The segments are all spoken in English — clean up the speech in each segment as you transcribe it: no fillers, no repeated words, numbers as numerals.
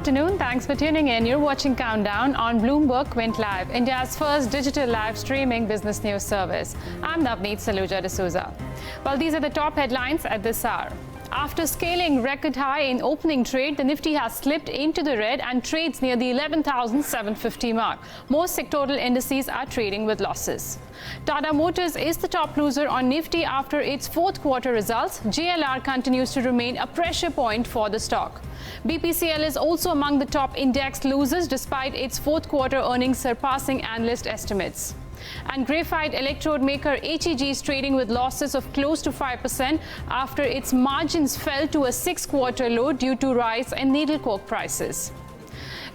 afternoon. Thanks for tuning in. You're watching Countdown on Bloomberg Went Live, India's first digital live streaming business news service. I'm Navneet Saluja D'Souza. Well, these are the top headlines at this hour. After scaling record high in opening trade, the Nifty has slipped into the red and trades near the 11,750 mark. Most sectoral indices are trading with losses. Tata Motors is the top loser on Nifty after its fourth quarter results. JLR continues to remain a pressure point for the stock. BPCL is also among the top index losers despite its fourth quarter earnings surpassing analyst estimates. And graphite electrode maker HEG is trading with losses of close to 5% after its margins fell to a 6-quarter low due to rise in needle coke prices.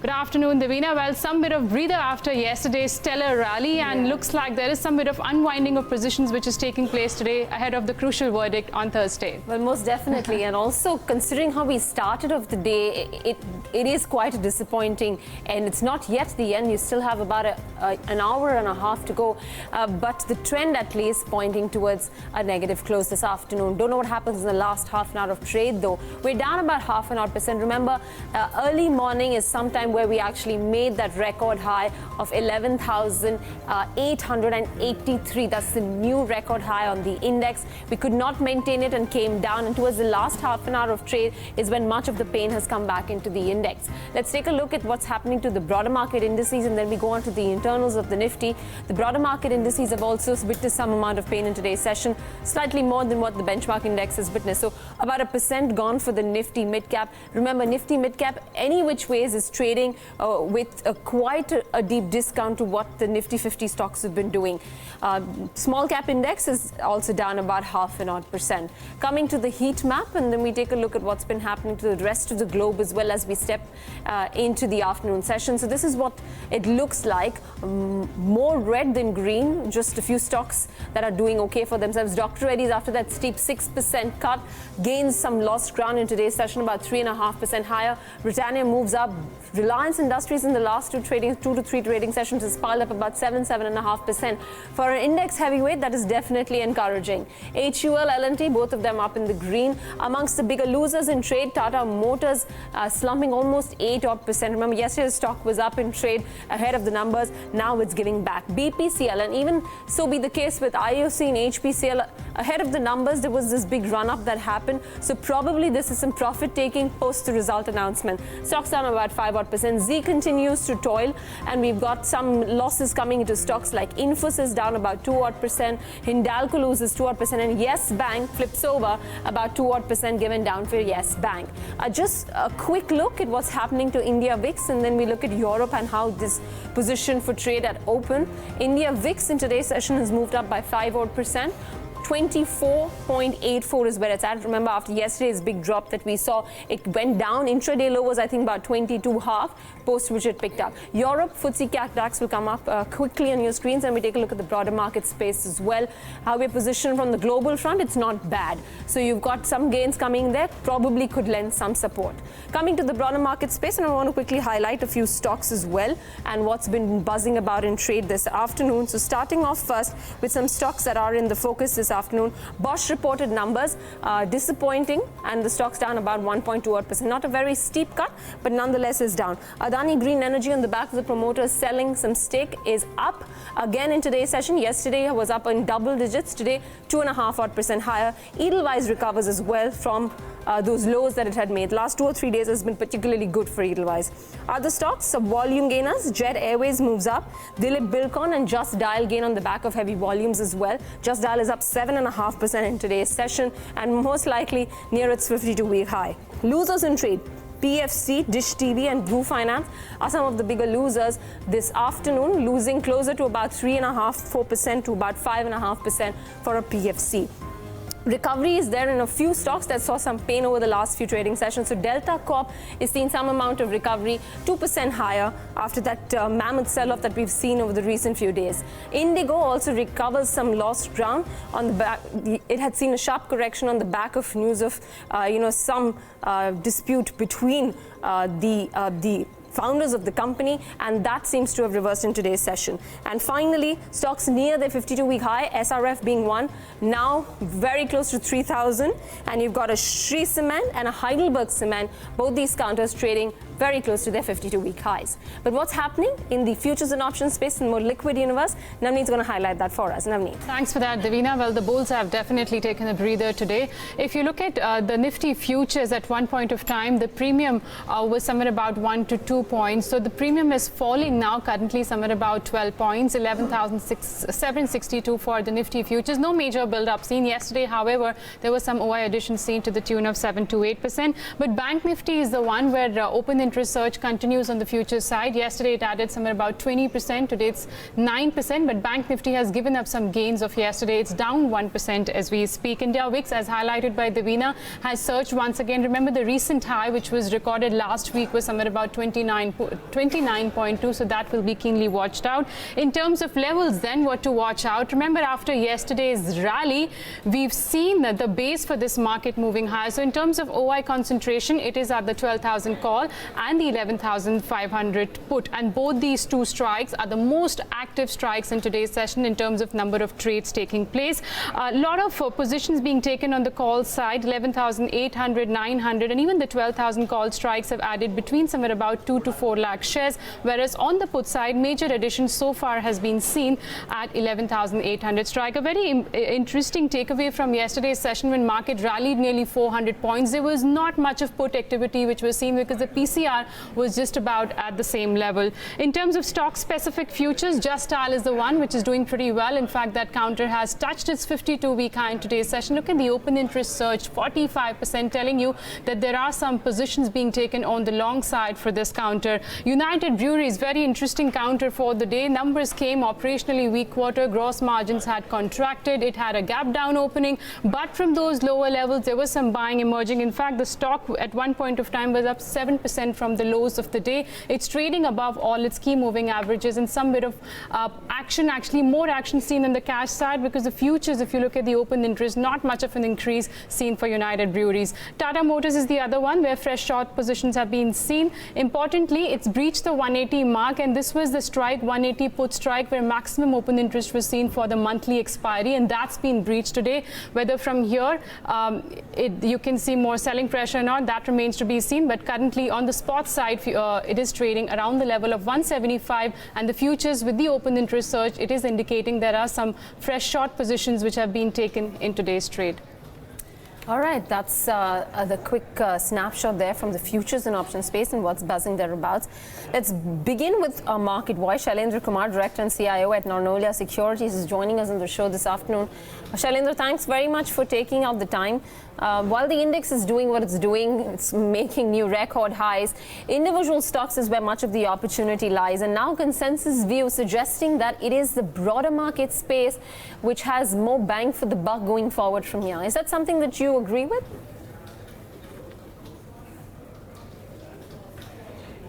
Good afternoon, Davina. Well, some bit of breather after yesterday's stellar rally, and looks like there is some bit of unwinding of positions which is taking place today ahead of the crucial verdict on Thursday. Well, most definitely. And also, considering how we started off the day, it is quite disappointing. And it's not yet the end. You still have about an hour and a half to go. But the trend, at least, pointing towards a negative close this afternoon. Don't know what happens in the last half an hour of trade, though. We're down about 0.5%. Remember, early morning is sometime where we actually made that record high of 11,883. That's the new record high on the index. We could not maintain it and came down, and towards the last half an hour of trade is when much of the pain has come back into the index. Let's take a look at what's happening to the broader market indices, and then we go on to the internals of the Nifty. The broader market indices have also witnessed some amount of pain in today's session, slightly more than what the benchmark index has witnessed. So about 1% gone for the Nifty mid-cap. Remember, Nifty mid-cap any which ways is trading with quite a deep discount to what the Nifty 50 stocks have been doing. Small cap index is also down about 0.5%. Coming to the heat map, and then we take a look at what's been happening to the rest of the globe as well as we step into the afternoon session. So this is what it looks like. More red than green, just a few stocks that are doing okay for themselves. Dr. Reddy's, after that steep 6% cut, gains some lost ground in today's session, about 3.5% higher. Britannia moves up. Reliance Industries in the last 2 to 3 trading sessions has piled up about 7.5%. For an index heavyweight, that is definitely encouraging. HUL, L&T, both of them up in the green. Amongst the bigger losers in trade, Tata Motors slumping almost 8%. Remember, yesterday's stock was up in trade ahead of the numbers. Now it's giving back. BPCL, and even so be the case with IOC and HPCL, ahead of the numbers, there was this big run-up that happened. So probably this is some profit-taking post the result announcement. Stocks down about 5%. Z continues to toil, and we've got some losses coming into stocks like Infosys down about 2%. Hindalco loses 2%, and Yes Bank flips over about 2% given down for Yes Bank. Just a quick look at what's happening to India VIX, and then we look at Europe and how this position for trade at open. India VIX in today's session has moved up by 5%. 24.84 is where it's at. Remember, after yesterday's big drop that we saw, it went down. Intraday low was, I think, about 22.5, post which it picked up. Europe, FTSE DAX will come up quickly on your screens, and we take a look at the broader market space as well. How we're positioned from the global front, it's not bad. So you've got some gains coming there, probably could lend some support. Coming to the broader market space, and I want to quickly highlight a few stocks as well and what's been buzzing about in trade this afternoon. So starting off first with some stocks that are in the focus this afternoon. Bosch reported numbers, disappointing, and the stock's down about 1.2%. Not a very steep cut, but nonetheless is down. Adani Green Energy, on the back of the promoters selling some stake, is up again in today's session. Yesterday was up in double digits. Today, 2.5% higher. Edelweiss recovers as well from those lows that it had made. Last 2 or 3 days has been particularly good for Edelweiss. Other stocks, some volume gainers. Jet Airways moves up. Dilip Bilkon and Just Dial gain on the back of heavy volumes as well. Just Dial is up 7.5% in today's session, and most likely near its 52-week high. Losers in trade. PFC, Dish TV and Blue Finance are some of the bigger losers this afternoon, losing closer to about 3.5-4% to about 5.5% for a PFC. Recovery is there in a few stocks that saw some pain over the last few trading sessions. So Delta Corp is seeing some amount of recovery, 2% higher after that mammoth sell-off that we've seen over the recent few days. Indigo also recovers some lost ground on the back. It had seen a sharp correction on the back of news of some dispute between the founders of the company, and that seems to have reversed in today's session. And finally, stocks near their 52-week high, SRF being one, now very close to 3,000, and you've got a Shree Cement and a Heidelberg Cement, both these counters trading very close to their 52-week highs. But what's happening in the futures and options space in more liquid universe? Navneet's going to highlight that for us. Navneet. Thanks for that, Davina. Well, the bulls have definitely taken a breather today. If you look at the Nifty futures at one point of time, the premium was somewhere about 1 to 2 points. So the premium is falling now, currently somewhere about 12 points, 11,762 for the Nifty futures. No major build-up seen yesterday. However, there was some OI addition seen to the tune of 7 to 8%. But Bank Nifty is the one where open interest surge continues on the futures side. Yesterday, it added somewhere about 20%. Today, it's 9%. But Bank Nifty has given up some gains of yesterday. It's down 1% as we speak. India VIX, as highlighted by Davina, has surged once again. Remember, the recent high, which was recorded last week, was somewhere about 29.2. So that will be keenly watched out. In terms of levels, then what to watch out? Remember, after yesterday's rally, we've seen the base for this market moving higher. So in terms of OI concentration, it is at the 12,000 call and the 11,500 put. And both these two strikes are the most active strikes in today's session in terms of number of trades taking place. A lot of positions being taken on the call side, 11,800, 900, and even the 12,000 call strikes have added between somewhere about 2 to 4 lakh shares. Whereas on the put side, major addition so far has been seen at 11,800 strike. A very interesting takeaway from yesterday's session when market rallied nearly 400 points. There was not much of put activity which was seen because the PCR was just about at the same level. In terms of stock-specific futures, Just Dial is the one which is doing pretty well. In fact, that counter has touched its 52-week high in today's session. Look at the open interest surge, 45%, telling you that there are some positions being taken on the long side for this counter. United Breweries, very interesting counter for the day. Numbers came operationally weak quarter. Gross margins had contracted. It had a gap down opening. But from those lower levels, there was some buying emerging. In fact, the stock at one point of time was up 7% from the lows of the day. It's trading above all its key moving averages, and some bit of action, actually more action seen on the cash side, because the futures, if you look at the open interest, not much of an increase seen for United Breweries. Tata Motors is the other one where fresh short positions have been seen. Importantly, it's breached the 180 mark, and this was the strike, 180 put strike, where maximum open interest was seen for the monthly expiry, and that's been breached today. Whether from here you can see more selling pressure or not, that remains to be seen. But currently on the spot side, it is trading around the level of 175, and the futures with the open interest surge, it is indicating there are some fresh short positions which have been taken in today's trade. All right, that's the quick snapshot there from the futures and options space and what's buzzing thereabouts. Let's begin with our market voice. Shailendra Kumar, Director and CIO at Narnolia Securities, is joining us on the show this afternoon. Shailendra, thanks very much for taking out the time. While the index is doing what it's doing, it's making new record highs, individual stocks is where much of the opportunity lies. And now consensus view suggesting that it is the broader market space which has more bang for the buck going forward from here. Is that something that you agree with?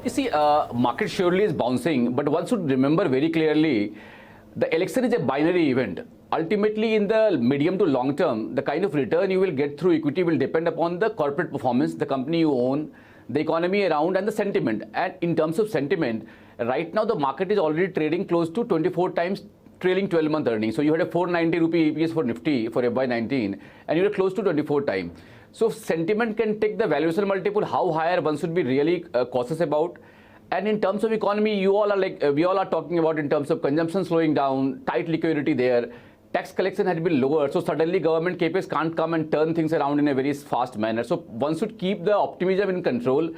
You see, market surely is bouncing, but one should remember very clearly, the election is a binary event. Ultimately, in the medium to long term, the kind of return you will get through equity will depend upon the corporate performance, the company you own, the economy around, and the sentiment. And in terms of sentiment, right now the market is already trading close to 24 times trailing 12-month earnings. So you had a 490 rupee EPS for Nifty for FY19, and you were close to 24 times. So sentiment can take the valuation multiple. How higher one should be really cautious about. And in terms of economy, you all are like we all are talking about in terms of consumption slowing down, tight liquidity there. Tax collection had been lower, so suddenly government CapEx can't come and turn things around in a very fast manner. So one should keep the optimism in control.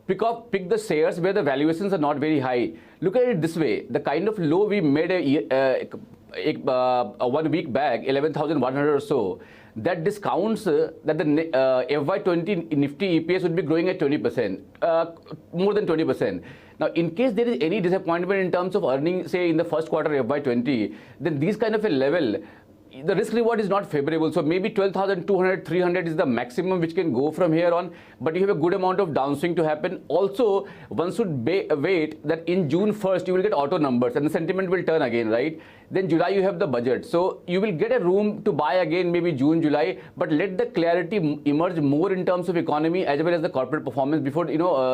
Pick the shares where the valuations are not very high. Look at it this way: the kind of low we made a 1 week back, 11,100 or so, that discounts that the FY20 Nifty EPS would be growing at 20%, more than 20%. Now, in case there is any disappointment in terms of earnings, say in the first quarter FY20, then these kind of a level, the risk reward is not favorable. So maybe 12,200, 300 is the maximum which can go from here on. But you have a good amount of downswing to happen. Also, one should wait that in June 1st, you will get auto numbers and the sentiment will turn again, right? Then July, you have the budget. So you will get a room to buy again, maybe June, July. But let the clarity emerge more in terms of economy as well as the corporate performance before,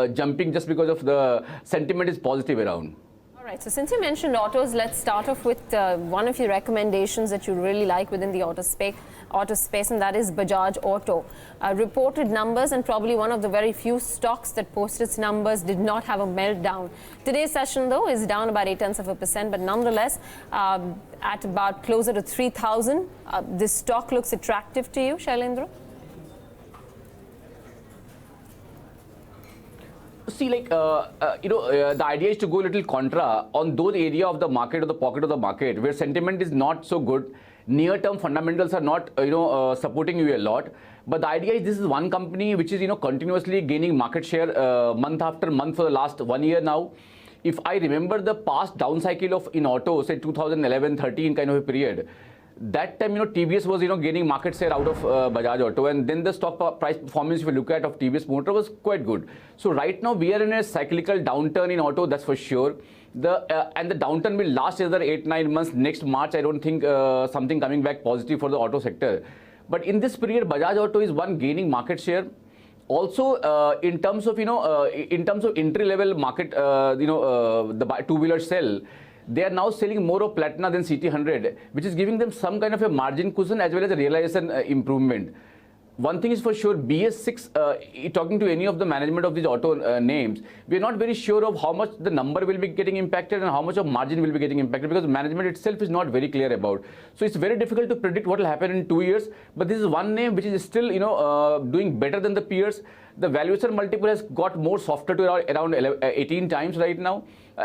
jumping just because of the sentiment is positive around. All Right, so since you mentioned autos, let's start off with one of your recommendations that you really like within the auto space, and that is Bajaj Auto. Reported numbers, and probably one of the very few stocks that posted its numbers did not have a meltdown. Today's session, though, is down about 0.8%, but nonetheless, at about closer to 3,000, this stock looks attractive to you, Shailendra? See, like, the idea is to go a little contra on those area of the market or the pocket of the market where sentiment is not so good. Near-term fundamentals are not, supporting you a lot. But the idea is this is one company which is, continuously gaining market share month after month for the last 1 year now. If I remember the past down cycle in auto, say 2011-13 kind of a period, that time, TVS was, gaining market share out of Bajaj Auto, and then the stock price performance, if you look at, of TVS Motor was quite good. So right now we are in a cyclical downturn in auto, that's for sure. And the downturn will last another 8-9 months. Next March, I don't think something coming back positive for the auto sector. But in this period, Bajaj Auto is one gaining market share. Also, in terms of entry level market, the two-wheeler cell, they are now selling more of Platina than CT100, which is giving them some kind of a margin cushion as well as a realization improvement. One thing is for sure, BS6, talking to any of the management of these auto names, we are not very sure of how much the number will be getting impacted and how much of margin will be getting impacted, because management itself is not very clear about. So it's very difficult to predict what will happen in 2 years. But this is one name which is still, doing better than the peers. The valuation multiple has got more softer to around 18 times right now,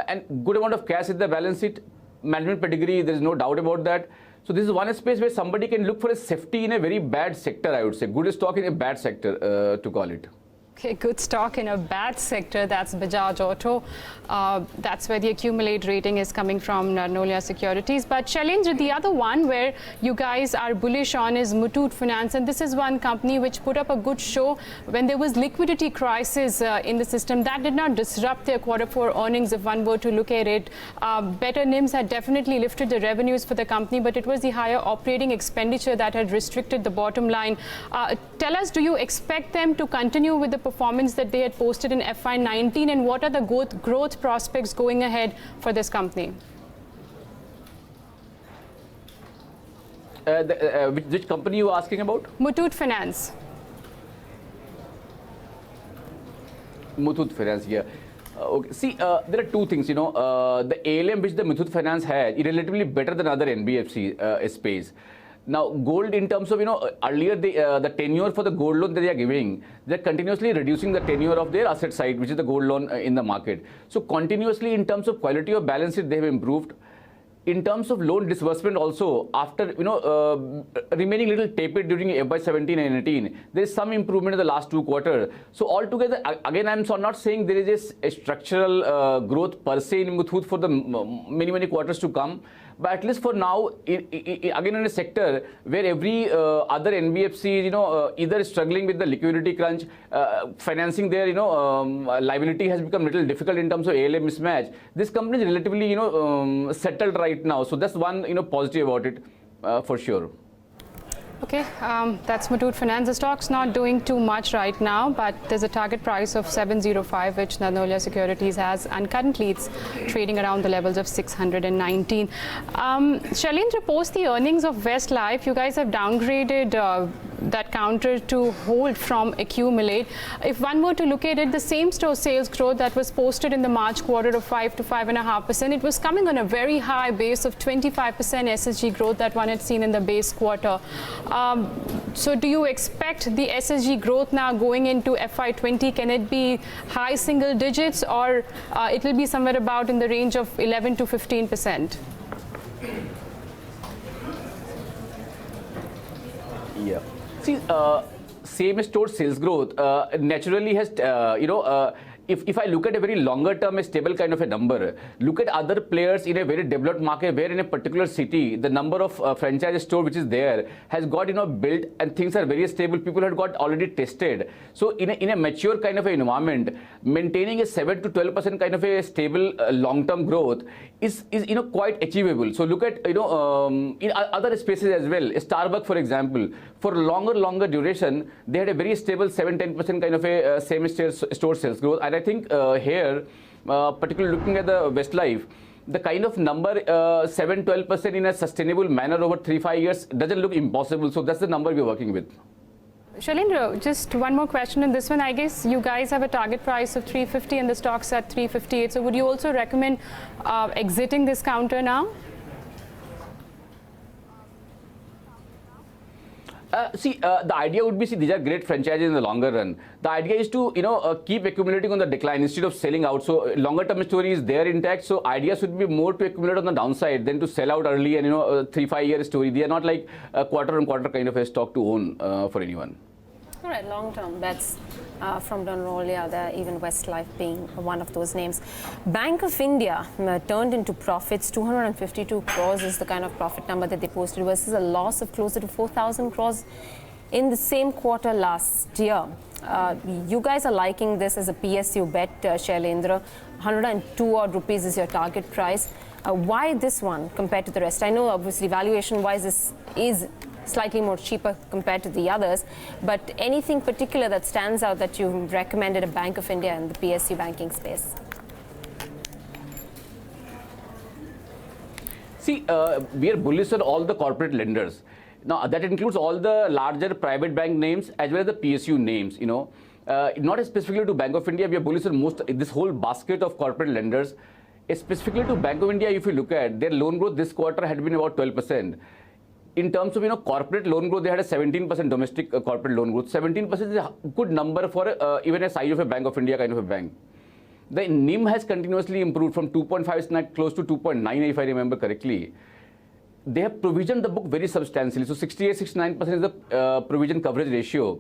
and good amount of cash in the balance sheet. Management pedigree, there is no doubt about that. So this is one space where somebody can look for a safety in a very bad sector, I would say. Good stock in a bad sector, to call it. Okay, good stock in a bad sector, that's Bajaj Auto. That's where the accumulate rating is coming from, Narnolia Securities. But Shailendra, the other one where you guys are bullish on is Muthoot Finance, and this is one company which put up a good show when there was liquidity crisis in the system. That did not disrupt their Q4 earnings, if one were to look at it. Better NIMs had definitely lifted the revenues for the company, but it was the higher operating expenditure that had restricted the bottom line. Tell us, do you expect them to continue with the performance that they had posted in FY19, and what are the growth prospects going ahead for this company? Which company you are asking about? Muthoot Finance. Muthoot Finance, yeah. Okay. See, there are two things, the ALM which the Muthoot Finance has is relatively better than other NBFC space. Now, gold in terms of, earlier the tenure for the gold loan that they are giving, they're continuously reducing the tenure of their asset side, which is the gold loan in the market. So continuously in terms of quality of balance sheet, they have improved. In terms of loan disbursement also, after, remaining little tapered during FY17 and 18, there is some improvement in the last 2 quarters. So altogether, again, I'm not saying there is a structural growth per se in Muthoot for the many quarters to come. But at least for now, again in a sector where every other NBFC, either struggling with the liquidity crunch, financing their, liability has become little difficult in terms of ALM mismatch. This company is relatively, settled right now. So that's one, positive about it, for sure. Okay, that's Muthoot Finance. The stock's not doing too much right now, but there's a target price of 705, which Narnolia Securities has, and currently it's trading around the levels of 619. Shailendra, post the earnings of Westlife, you guys have downgraded that counter to hold from accumulate. If one were to look at it, the same store sales growth that was posted in the March quarter of 5 to 5.5%, it was coming on a very high base of 25% SSG growth that one had seen in the base quarter. So do you expect the SSG growth now going into FY20? Can it be high single digits, or it will be somewhere about in the range of 11 to 15%? Yeah. See, same store sales growth naturally has, if I look at a very longer term, a stable kind of a number, look at other players in a very developed market where in a particular city, the number of franchise store which is there has got, built, and things are very stable. People have got already tested. So in a mature kind of an environment, maintaining a 7 to 12% kind of a stable long-term growth is quite achievable. So look at, in other spaces as well. Starbucks, for example, for longer duration, they had a very stable 7-10% kind of a same store sales growth. And I think here, particularly looking at the Westlife, the kind of number 7-12% in a sustainable manner over 3-5 years doesn't look impossible. So that's the number we're working with. Shailendra, just one more question on this one. I guess you guys have a target price of 350 and the stock's at 358. So would you also recommend exiting this counter now? The idea would be, these are great franchises in the longer run. The idea is to, keep accumulating on the decline instead of selling out. So longer term story is there intact. So ideas would be more to accumulate on the downside than to sell out early and, 3-5 year story. They are not like a quarter on quarter kind of a stock to own for anyone. All right, long-term bets from Narnolia, there, even Westlife being one of those names. Bank of India turned into profits. 252 crores is the kind of profit number that they posted versus a loss of closer to 4,000 crores in the same quarter last year. You guys are liking this as a PSU bet, Shailendra. 102 odd rupees is your target price. Why this one compared to the rest? I know obviously valuation-wise this is slightly more cheaper compared to the others, but anything particular that stands out that you recommended a Bank of India in the PSU banking space? We are bullish on all the corporate lenders. Now, that includes all the larger private bank names as well as the PSU names, Not specifically to Bank of India, we are bullish on this whole basket of corporate lenders. Specifically to Bank of India, if you look at their loan growth this quarter had been about 12%. In terms of corporate loan growth, they had a 17% domestic corporate loan growth. 17% is a good number for even a size of a Bank of India kind of a bank. The NIM has continuously improved from 2.5 close to 2.9 if I remember correctly. They have provisioned the book very substantially. So 68-69% is the provision coverage ratio.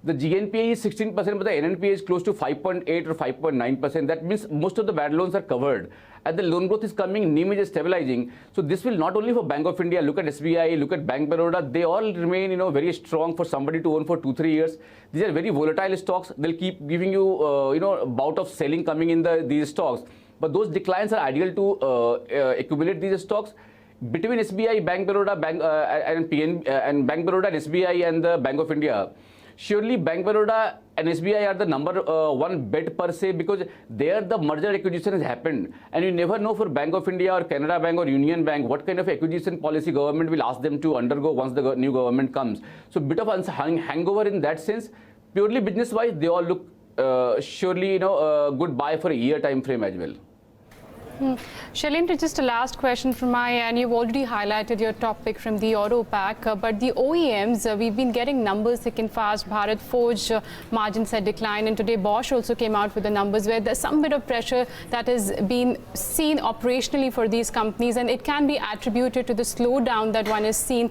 The GNPA is 16%, but the NNPA is close to 5.8 or 5.9%. That means most of the bad loans are covered. As the loan growth is coming, NIM is stabilizing. So this will not only for Bank of India, look at SBI, look at Bank Baroda, they all remain, very strong for somebody to own for 2-3 years. These are very volatile stocks. They'll keep giving you, bout of selling coming in these stocks. But those declines are ideal to accumulate these stocks. Between SBI, Bank Baroda, and Bank Baroda and SBI and the Bank of India, surely Bank Baroda and SBI are the number one bet per se, because there the merger acquisition has happened, and you never know for Bank of India or Canara Bank or Union Bank what kind of acquisition policy government will ask them to undergo once the new government comes. So bit of hangover in that sense. Purely business wise, they all look surely good buy for a year time frame as well. Shailendra, just a last question from my end. You've already highlighted your top pick from the auto pack, but the OEMs, we've been getting numbers thick and fast. Bharat Forge margins had declined, and today Bosch also came out with the numbers where there's some bit of pressure that has been seen operationally for these companies, and it can be attributed to the slowdown that one has seen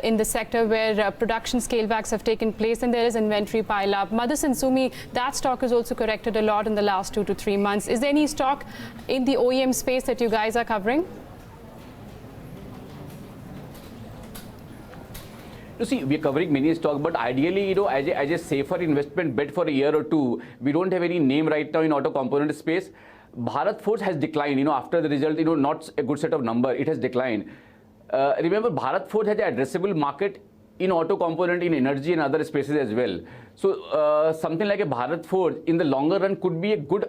in the sector where production scale backs have taken place and there is inventory pile up. Motherson Sumi, that stock has also corrected a lot in the last 2 to 3 months. Is there any stock in the OEM space that you guys are covering? You see, we are covering many stocks, but ideally, as a safer investment bet for a year or two, we don't have any name right now in auto component space. Bharat Forge has declined, after the result, not a good set of number, it has declined. Remember, Bharat Forge has an addressable market in auto component, in energy and other spaces as well. So something like a Bharat Forge in the longer run could be a good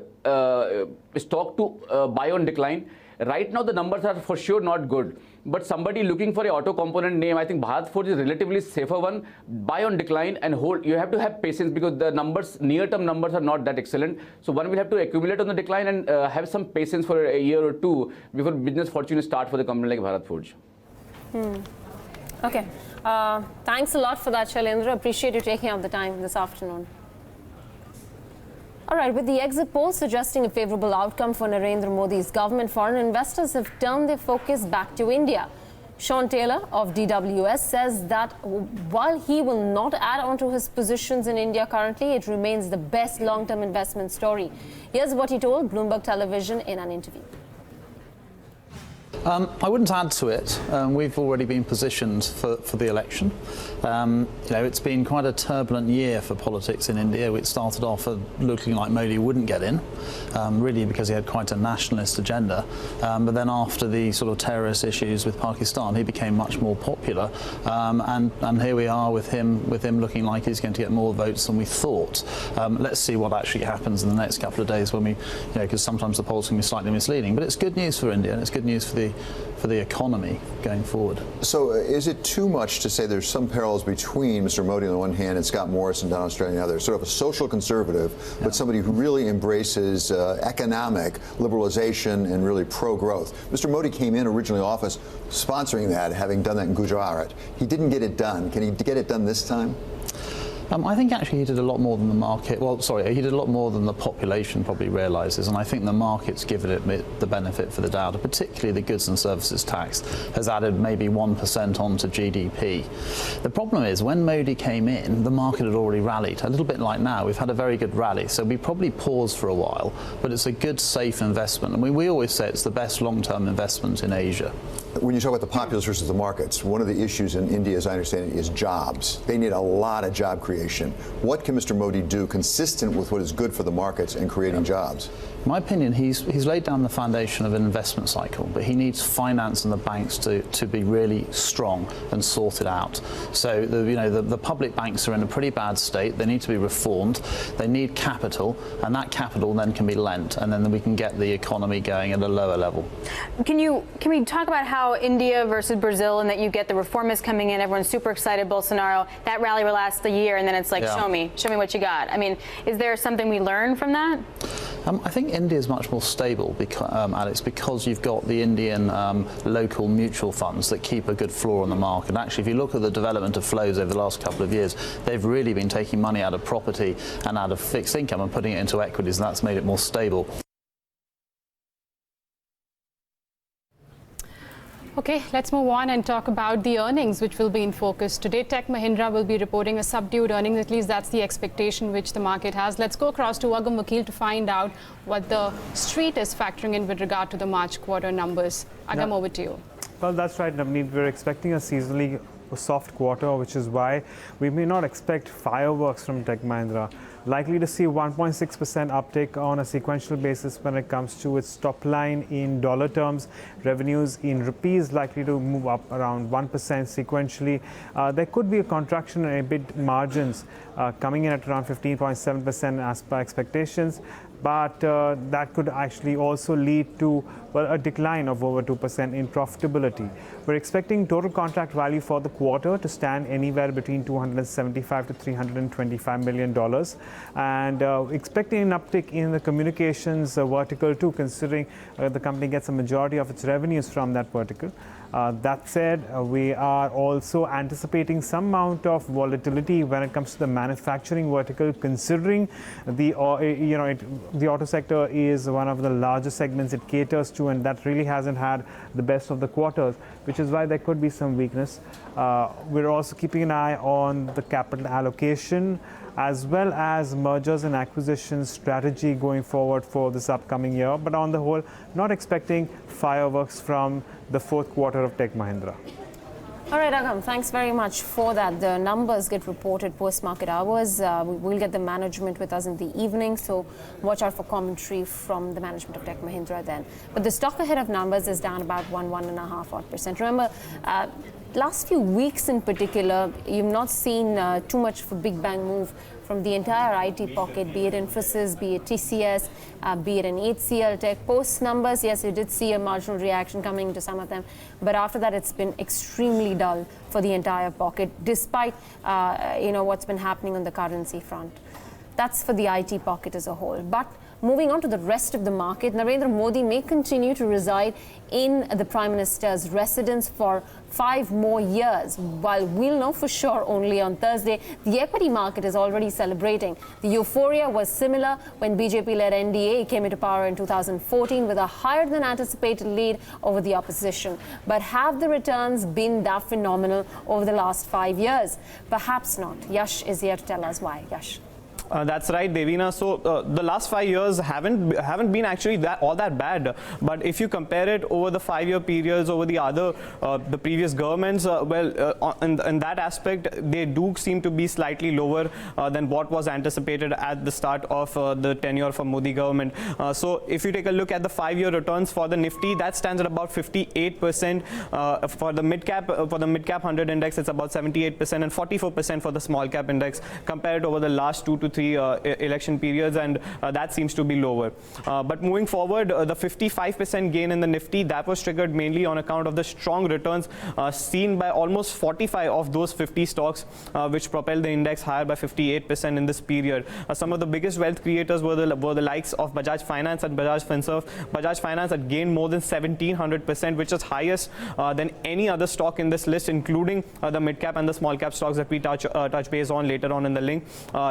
stock to buy on decline. Right now the numbers are for sure not good, but somebody looking for a auto component name, I think Bharat Forge is relatively safer one. Buy on decline and hold. You have to have patience because the numbers, near-term numbers are not that excellent. So one will have to accumulate on the decline and have some patience for a year or two before business fortune start for the company like Bharat Forge. Okay. Thanks a lot for that, Shailendra. Appreciate you taking out the time this afternoon. All right, with the exit polls suggesting a favorable outcome for Narendra Modi's government, foreign investors have turned their focus back to India. Sean Taylor of DWS says that while he will not add on to his positions in India currently, it remains the best long-term investment story. Here's what he told Bloomberg Television in an interview. I wouldn't add to it. We've already been positioned for the election. It's been quite a turbulent year for politics in India. It started off looking like Modi wouldn't get in, really because he had quite a nationalist agenda. But then after the sort of terrorist issues with Pakistan, he became much more popular. And here we are with him looking like he's going to get more votes than we thought. Let's see what actually happens in the next couple of days when because sometimes the polls can be slightly misleading. But it's good news for India, and it's good news for the economy going forward. So is it too much to say there's some parallels between Mr. Modi on the one hand and Scott Morrison down Australia on the other? Sort of a social conservative, but somebody who really embraces economic liberalization and really pro-growth. Mr. Modi came in originally office sponsoring that, having done that in Gujarat. He didn't get it done. Can he get it done this time? I think actually he did a lot more than the market. He did a lot more than the population probably realises, and I think the market's given it the benefit for the doubt. Particularly the goods and services tax has added maybe 1% onto GDP. The problem is when Modi came in, the market had already rallied. A little bit like now, we've had a very good rally, so we probably paused for a while, but it's a good, safe investment. And we always say it's the best long-term investment in Asia. When you talk about the populace versus the markets, one of the issues in India, as I understand it, is jobs. They need a lot of job creation. What can Mr. Modi do consistent with what is good for the markets and creating jobs? In my opinion, he's laid down the foundation of an investment cycle, but he needs finance and the banks to be really strong and sorted out. So the public banks are in a pretty bad state. They need to be reformed. They need capital, and that capital then can be lent, and then we can get the economy going at a lower level. Can we talk about how India versus Brazil, and that you get the reformists coming in, everyone's super excited, Bolsonaro, that rally will last a year, and then it's like, show me what you got. I mean, is there something we learn from that? I think India is much more stable, Alex, because you've got the Indian local mutual funds that keep a good floor on the market. Actually, if you look at the development of flows over the last couple of years, they've really been taking money out of property and out of fixed income and putting it into equities, and that's made it more stable. Okay, let's move on and talk about the earnings, which will be in focus today. Tech Mahindra will be reporting a subdued earnings. At least that's the expectation which the market has. Let's go across to Agam Vakil to find out what the street is factoring in with regard to the March quarter numbers. Agam, over to you. Well, that's right, Navneet. We're expecting a seasonally soft quarter, which is why we may not expect fireworks from Tech Mahindra. Likely to see 1.6% uptick on a sequential basis when it comes to its top line in dollar terms. Revenues in rupees likely to move up around 1% sequentially. There could be a contraction in EBIT margins coming in at around 15.7% as per expectations. But that could actually also lead to a decline of over 2% in profitability. We're expecting total contract value for the quarter to stand anywhere between $275 to $325 million, and expecting an uptick in the communications vertical too, considering the company gets a majority of its revenues from that vertical. That said, we are also anticipating some amount of volatility when it comes to the manufacturing vertical, considering the auto sector is one of the largest segments it caters to, and that really hasn't had the best of the quarters, which is why there could be some weakness. We're also keeping an eye on the capital allocation as well as mergers and acquisitions strategy going forward for this upcoming year. But on the whole, not expecting fireworks from the fourth quarter of Tech Mahindra. All right, Agam, thanks very much for that. The numbers get reported post-market hours. We'll get the management with us in the evening, so watch out for commentary from the management of Tech Mahindra then. But the stock ahead of numbers is down about 1.5%. Remember, last few weeks in particular, you've not seen too much of a big bang move from the entire IT pocket, be it Infosys, be it TCS, be it an HCL Tech. Post numbers, yes, you did see a marginal reaction coming to some of them, but after that it's been extremely dull for the entire pocket, despite what's been happening on the currency front. That's for the IT pocket as a whole. But moving on to the rest of the market, Narendra Modi may continue to reside in the Prime Minister's residence for 5 more years. While we'll know for sure only on Thursday, the equity market is already celebrating. The euphoria was similar when BJP-led NDA came into power in 2014 with a higher than anticipated lead over the opposition. But have the returns been that phenomenal over the last 5 years? Perhaps not. Yash is here to tell us why. Yash. That's right, Devina. So the last 5 years haven't been actually all that bad. But if you compare it over the 5-year periods over the previous governments, in that aspect, they do seem to be slightly lower than what was anticipated at the start of the tenure for Modi government. So if you take a look at the 5-year returns for the Nifty, that stands at about 58%. For the mid-cap 100 index, it's about 78% and 44% for the small-cap index. Compared over the last 2 to 3 election periods, and that seems to be lower. But moving forward, the 55% gain in the Nifty, that was triggered mainly on account of the strong returns seen by almost 45 of those 50 stocks, which propelled the index higher by 58% in this period. Some of the biggest wealth creators were the likes of Bajaj Finance and Bajaj Finserv. Bajaj Finance had gained more than 1700%, which is highest than any other stock in this list, including the mid-cap and the small-cap stocks that we touch base on later on in the link.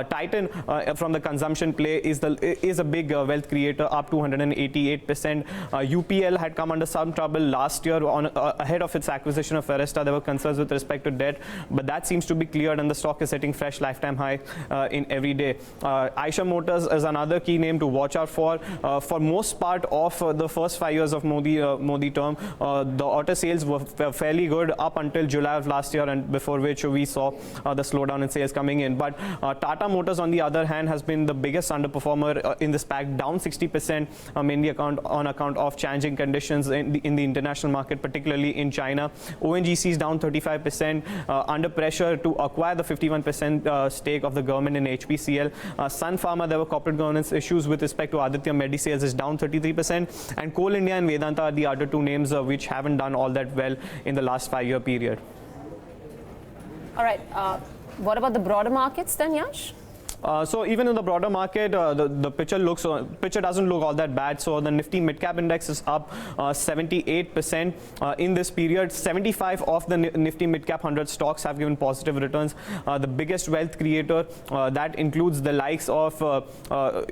Titan from the consumption play is a big wealth creator, up 288%. UPL had come under some trouble last year ahead of its acquisition of Aresta. There were concerns with respect to debt, but that seems to be cleared and the stock is hitting fresh lifetime high in every day. Eicher Motors is another key name to watch out for. For most part of the first 5 years of Modi term, the auto sales were fairly good up until July of last year, and before which we saw the slowdown in sales coming in. But Tata Motors, on the other hand, has been the biggest underperformer in this pack, down 60%, mainly on account of challenging conditions in the international market, particularly in China. ONGC is down 35%, under pressure to acquire the 51% stake of the government in HPCL. Sun Pharma, there were corporate governance issues with respect to Aditya Medisales, is down 33%, and Coal India and Vedanta are the other two names which haven't done all that well in the last 5-year period. All right. What about the broader markets then, Yash? So even in the broader market, the picture doesn't look all that bad. So the Nifty Midcap Index is up 78% in this period. 75 of the Nifty Midcap 100 stocks have given positive returns. The biggest wealth creator, that includes the likes of your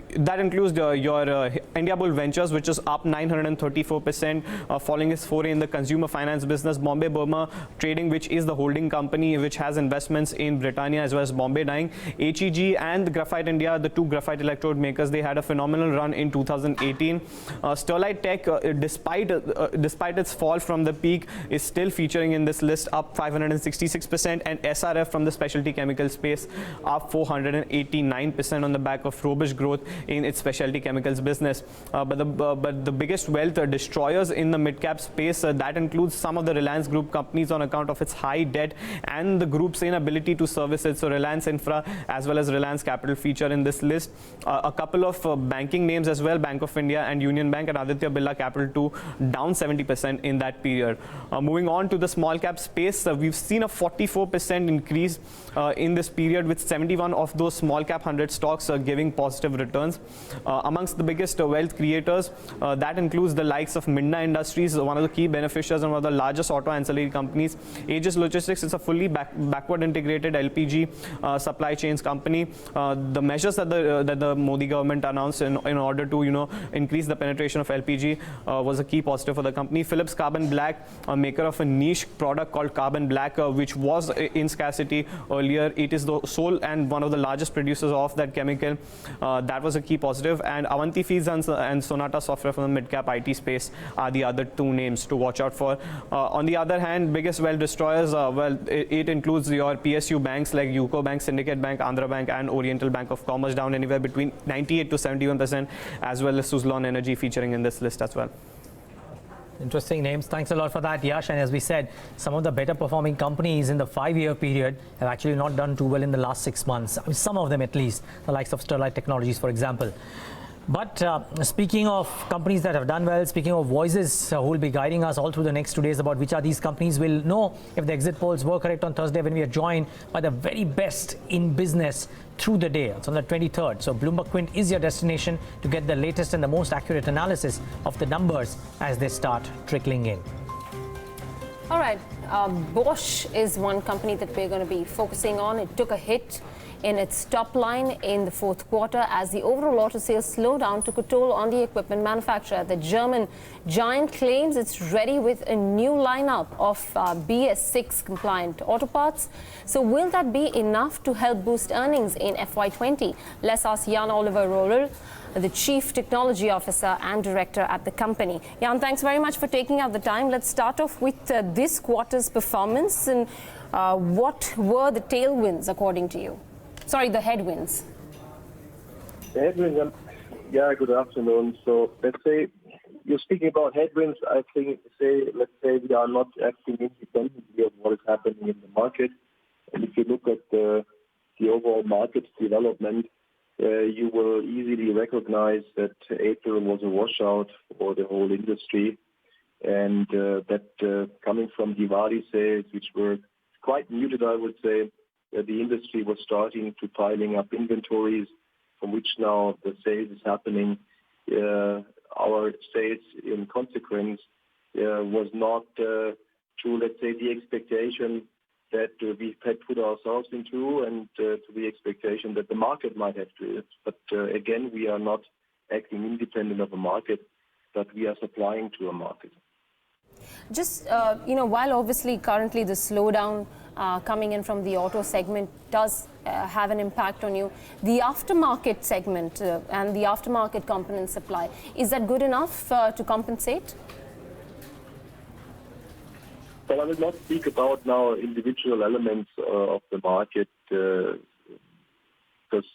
India Bull Ventures, which is up 934%, following its foray in the consumer finance business. Bombay Burma Trading, which is the holding company which has investments in Britannia as well as Bombay Dyeing. HEG and the Graphite India, the two graphite electrode makers, they had a phenomenal run in 2018. Sterlite Tech, despite its fall from the peak, is still featuring in this list, up 566%, and SRF from the specialty chemical space up 489% on the back of robust growth in its specialty chemicals business. But the biggest wealth destroyers in the mid-cap space, that includes some of the Reliance Group companies on account of its high debt and the group's inability to service it. So Reliance Infra as well as Reliance Capital feature in this list. A couple of banking names as well, Bank of India and Union Bank and Aditya Birla Capital too, down 70% in that period. Moving on to the small cap space, we've seen a 44% increase in this period, with 71 of those small cap 100 stocks giving positive returns. Amongst the biggest wealth creators, that includes the likes of Mahindra Industries, one of the key beneficiaries and one of the largest auto ancillary companies. Aegis Logistics is a fully backward integrated LPG supply chains company. The measures that the Modi government announced in order to increase the penetration of LPG was a key positive for the company. Philips Carbon Black, a maker of a niche product called Carbon Black, which was in scarcity earlier. It is the sole and one of the largest producers of that chemical. That was a key positive. And Avanti Feeds and Sonata Software from the mid-cap IT space are the other two names to watch out for. On the other hand, biggest wealth destroyers, it includes your PSU banks like UCO Bank, Syndicate Bank, Andhra Bank and Oriental Bank of Commerce, down anywhere between 98 to 71%, as well as Suzlon Energy featuring in this list as well. Interesting names. Thanks a lot for that, Yash. And as we said, some of the better performing companies in the 5-year period have actually not done too well in the last 6 months. I mean, some of them at least, the likes of Sterlite Technologies, for example. But speaking of companies that have done well, speaking of voices who will be guiding us all through the next 2 days about which are these companies, we'll know if the exit polls were correct on Thursday when we are joined by the very best in business through the day. It's on the 23rd. So Bloomberg Quint is your destination to get the latest and the most accurate analysis of the numbers as they start trickling in. All right. Bosch is one company that we're going to be focusing on. It took a hit in its top line in the fourth quarter as the overall auto sales slowdown took a toll on the equipment manufacturer. The German giant claims it's ready with a new lineup of BS6 compliant auto parts. So will that be enough to help boost earnings in FY20? Let's ask Jan Oliver Roehrl, the Chief Technology Officer and Director at the company. Jan, thanks very much for taking out the time. Let's start off with this quarter's performance and what were the tailwinds according to you? Sorry, the headwinds. The headwinds, yeah, good afternoon. So let's say you're speaking about headwinds. I think, let's say we are not acting independently of what is happening in the market. And if you look at the overall market development, you will easily recognize that April was a washout for the whole industry, and that coming from Diwali sales, which were quite muted, I would say, the industry was starting to piling up inventories, from which now the sales is happening. Our sales, in consequence, was not to, let's say, the expectation that we had put ourselves into, and to the expectation that the market might have to. But again, we are not acting independent of a market, but we are supplying to a market. Just, while obviously currently the slowdown coming in from the auto segment does have an impact on you, the aftermarket segment and the aftermarket component supply, is that good enough to compensate? Well, I will not speak about now individual elements of the market because,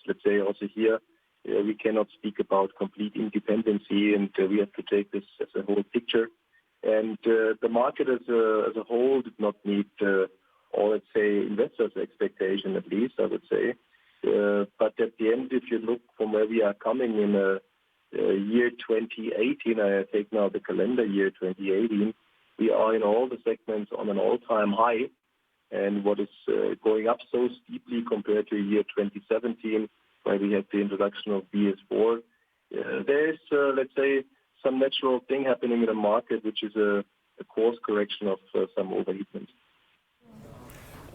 let's say, also here we cannot speak about complete independency, and we have to take this as a whole picture. And the market as a whole did not meet, or let's say, investors' expectation, at least, I would say. But at the end, if you look from where we are coming in year 2018, I take now the calendar year 2018, we are in all the segments on an all-time high, and what is going up so steeply compared to year 2017, where we had the introduction of BS4, there is, let's say, some natural thing happening in the market, which is a course correction of some overheatment.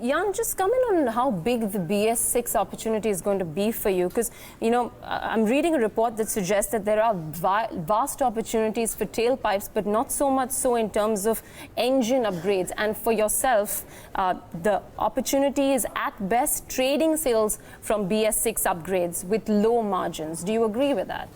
Jan, just comment on how big the BS6 opportunity is going to be for you, because, I'm reading a report that suggests that there are vast opportunities for tailpipes, but not so much so in terms of engine upgrades. And for yourself, the opportunity is at best trading sales from BS6 upgrades with low margins. Do you agree with that?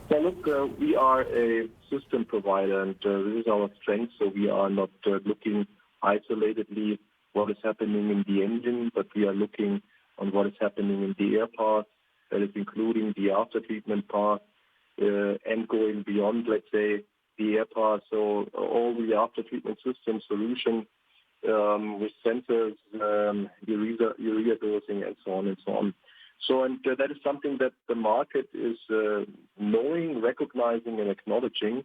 Well, look, we are a system provider, and this is our strength, so we are not looking isolatedly what is happening in the engine, but we are looking on what is happening in the air part, that is including the after-treatment part, and going beyond, let's say, the air part. So all the after-treatment system solution with sensors, urea dosing, and so on and so on. So, and that is something that the market is knowing, recognizing, and acknowledging.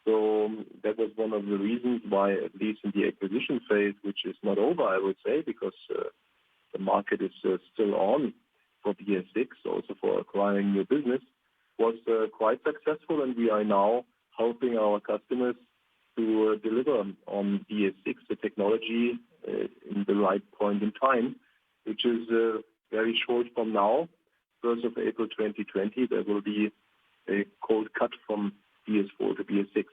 So that was one of the reasons why, at least in the acquisition phase, which is not over, I would say, because the market is still on for BS6, also for acquiring new business, was quite successful, and we are now helping our customers to deliver on BS6, the technology, in the right point in time, which is very short from now, 1st of April 2020, there will be a cold cut from BS4 to BS6.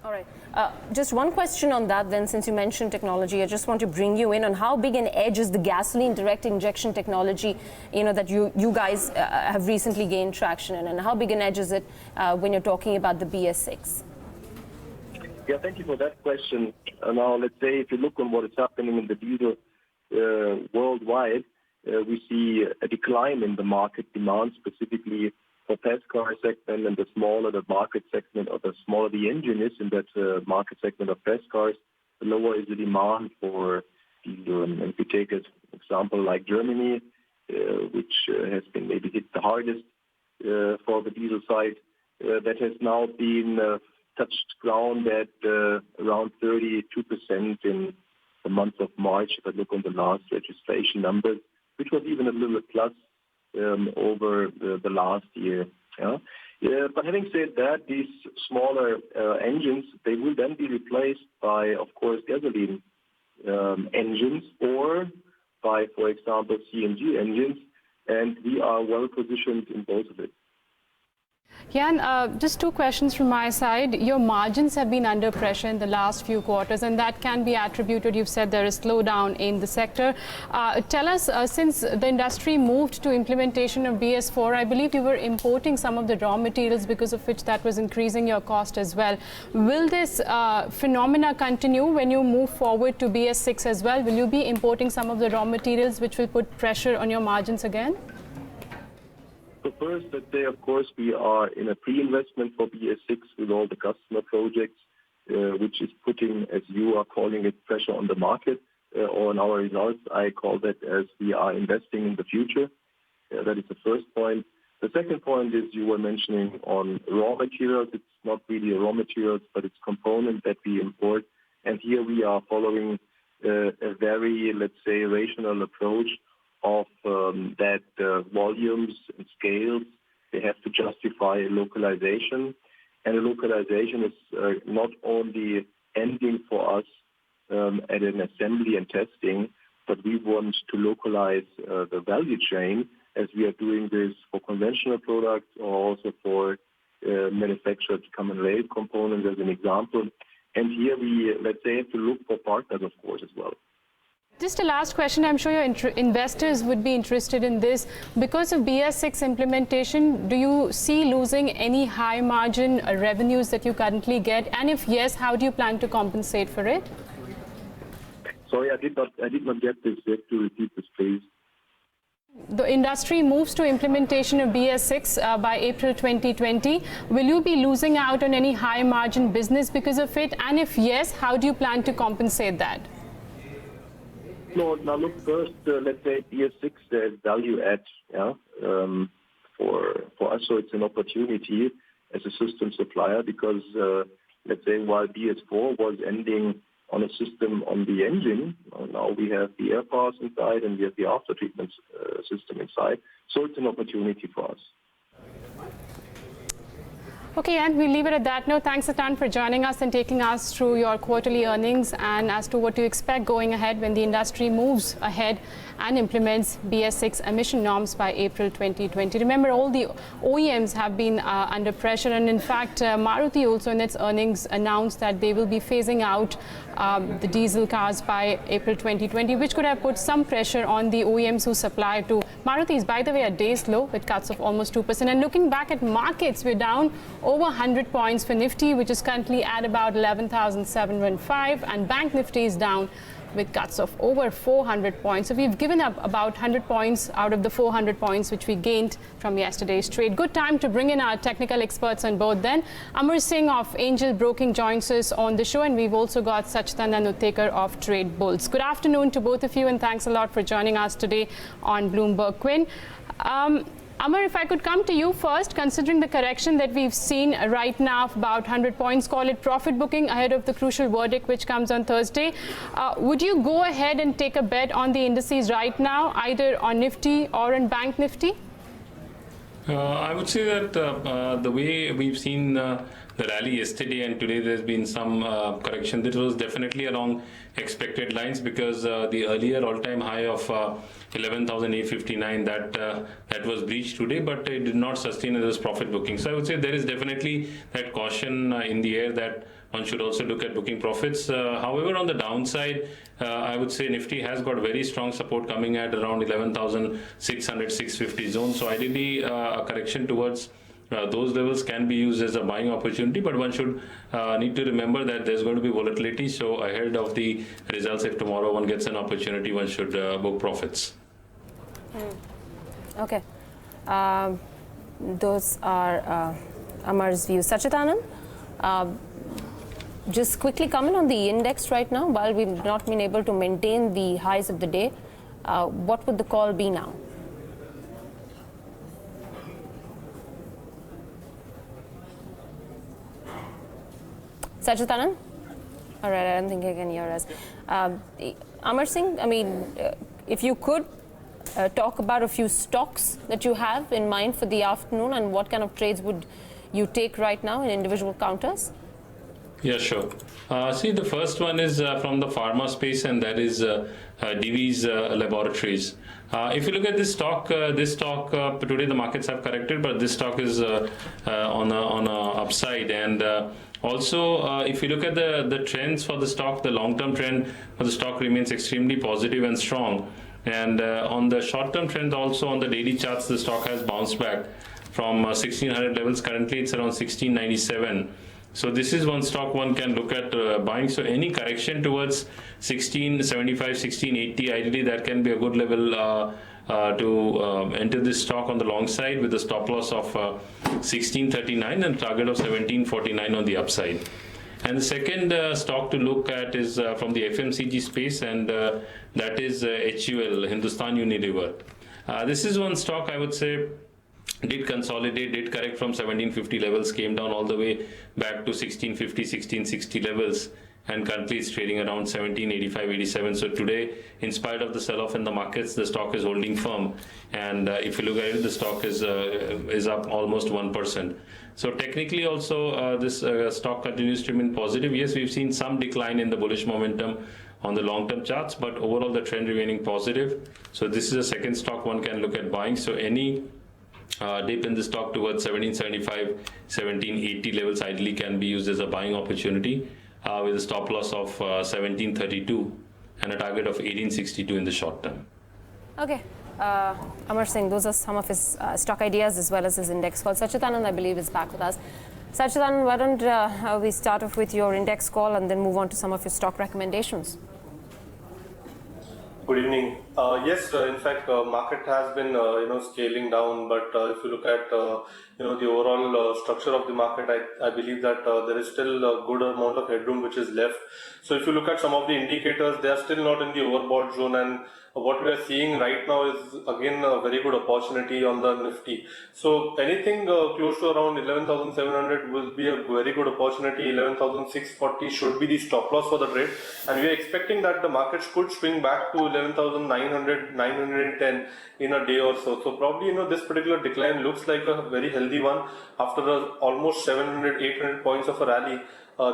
All right. Just one question on that then, since you mentioned technology, I just want to bring you in on how big an edge is the gasoline direct injection technology, that you guys have recently gained traction in, and how big an edge is it when you're talking about the BS6? Yeah, thank you for that question. Now, let's say if you look on what is happening in the diesel worldwide, we see a decline in the market demand, specifically for passenger car segment, and the smaller the market segment, or the smaller the engine is in that market segment of passenger cars, the lower is the demand for diesel. And if you take an example like Germany, which has been maybe hit the hardest for the diesel side, that has now been touched ground at around 32% in the month of March, if I look on the last registration numbers, which was even a little plus over the last year. But having said that, these smaller engines, they will then be replaced by, of course, gasoline engines or by, for example, CNG engines, and we are well positioned in both of it. Jan, just two questions from my side. Your margins have been under pressure in the last few quarters, and that can be attributed, you've said there is slowdown in the sector. Tell us, since the industry moved to implementation of BS4, I believe you were importing some of the raw materials because of which that was increasing your cost as well. Will this phenomena continue when you move forward to BS6 as well? Will you be importing some of the raw materials which will put pressure on your margins again? So first, let's say, of course, we are in a pre-investment for BS6 with all the customer projects, which is putting, as you are calling it, pressure on the market or on our results. I call that as we are investing in the future. That is the first point. The second point is you were mentioning on raw materials. It's not really raw materials, but it's components that we import. And here we are following a very, let's say, rational approach of that volumes and scales, they have to justify localization. And a localization is not only ending for us at an assembly and testing, but we want to localize the value chain as we are doing this for conventional products or also for manufactured common rail components as an example. And here we, let's say, have to look for partners, of course, as well. Just a last question. I'm sure your investors would be interested in this. Because of BS6 implementation, do you see losing any high margin revenues that you currently get? And if yes, how do you plan to compensate for it? Sorry, I did not get this. You have to repeat this, please. The industry moves to implementation of BS6 by April 2020. Will you be losing out on any high margin business because of it? And if yes, how do you plan to compensate that? No, now look first, let's say BS6 there's value add for us, so it's an opportunity as a system supplier because, let's say, while BS4 was ending on a system on the engine, now we have the air pass inside and we have the after treatment system inside, so it's an opportunity for us. Okay, and we'll leave it at that. No, thanks a ton for joining us and taking us through your quarterly earnings and as to what to expect going ahead when the industry moves ahead and implements BS6 emission norms by April 2020. Remember, all the OEMs have been under pressure, and in fact, Maruti also in its earnings announced that they will be phasing out the diesel cars by April 2020, which could have put some pressure on the OEMs who supply to Maruti. Is, by the way, a day's low with cuts of almost 2%. And looking back at markets, we're down over 100 points for Nifty, which is currently at about 11,715, and Bank Nifty is down with cuts of over 400 points. So we've given up about 100 points out of the 400 points which we gained from yesterday's trade. Good time to bring in our technical experts on board then. Amar Singh of Angel Broking joins us on the show, and we've also got Sacchitanand and Uttekar of Tradebulls. Good afternoon to both of you, and thanks a lot for joining us today on Bloomberg Quinn. Amar, if I could come to you first, considering the correction that we've seen right now of about 100 points, call it profit booking ahead of the crucial verdict which comes on Thursday, would you go ahead and take a bet on the indices right now, either on Nifty or on Bank Nifty? I would say that the way we've seen the rally yesterday and today, there's been some correction. This was definitely along expected lines because the earlier all-time high of 11,859 that was breached today, but it did not sustain this profit booking. So I would say there is definitely that caution in the air that one should also look at booking profits. However, on the downside, I would say Nifty has got very strong support coming at around 11,600, 650 zone. So ideally, a correction towards those levels can be used as a buying opportunity, but one should need to remember that there's going to be volatility. So ahead of the results, if tomorrow one gets an opportunity, one should book profits. Okay. Those are Amar's views. Sacchitanand, just quickly comment on the index right now. While we've not been able to maintain the highs of the day, what would the call be now? Sacchitanand? All right, I don't think I can hear us. Amar Singh, I mean, if you could talk about a few stocks that you have in mind for the afternoon and what kind of trades would you take right now in individual counters? Yeah, sure. See, the first one is from the pharma space, and that is Divi's Laboratories. If you look at this stock today the markets have corrected, but this stock is on a upside. And also, if you look at the trends for the stock, the long-term trend for the stock remains extremely positive and strong. And on the short-term trend, also on the daily charts, the stock has bounced back from 1600 levels. Currently, it's around 1697. So this is one stock one can look at buying. So any correction towards 1675, 1680, ideally that can be a good level to enter this stock on the long side with a stop loss of 1639 and target of 1749 on the upside. And the second stock to look at is from the FMCG space, and that is HUL, Hindustan Unilever. This is one stock I would say did consolidate, did correct from 1750 levels, came down all the way back to 1650, 1660 levels, and currently it's trading around 1785, 87. So today, in spite of the sell-off in the markets, the stock is holding firm. And if you look at it, the stock is up almost 1%. So technically also, this stock continues to remain positive. Yes, we've seen some decline in the bullish momentum on the long-term charts, but overall the trend remaining positive. So this is a second stock one can look at buying. So any dip in the stock towards 1775, 1780 levels ideally can be used as a buying opportunity with a stop loss of 1732 and a target of 1862 in the short term. Okay. Amar Singh, those are some of his stock ideas as well as his index call. Sacchitanand, I believe, is back with us. Sacchitanand, why don't we start off with your index call and then move on to some of your stock recommendations? Good evening. Yes, in fact, market has been scaling down, but if you look at the overall structure of the market, I believe that there is still a good amount of headroom which is left. So if you look at some of the indicators, they are still not in the overbought zone, and what we are seeing right now is again a very good opportunity on the Nifty. So anything close to around 11,700 will be a very good opportunity. 11,640 should be the stop loss for the trade, and we are expecting that the markets could swing back to 11,900, 910 in a day or so. So probably this particular decline looks like a very healthy one after almost 700, 800 points of a rally.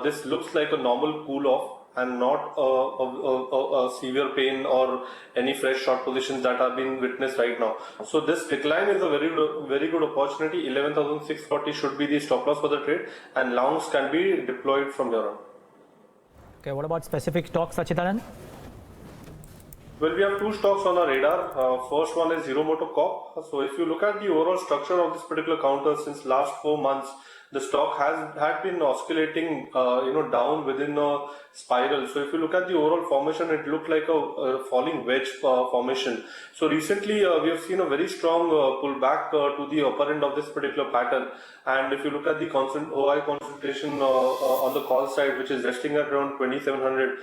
This looks like a normal cool off and not a severe pain or any fresh short positions that are being witnessed right now. So this decline is a very good opportunity. 11,640 should be the stop loss for the trade, and longs can be deployed from here on. Okay, what about specific stocks, Sacchitanand? Well, we have two stocks on our radar. First one is Hero MotoCorp. So if you look at the overall structure of this particular counter since last 4 months, the stock had been oscillating, down within a spiral. So if you look at the overall formation, it looked like a falling wedge formation. So recently, we have seen a very strong pullback to the upper end of this particular pattern. And if you look at the OI concentration on the call side, which is resting at around 2,700,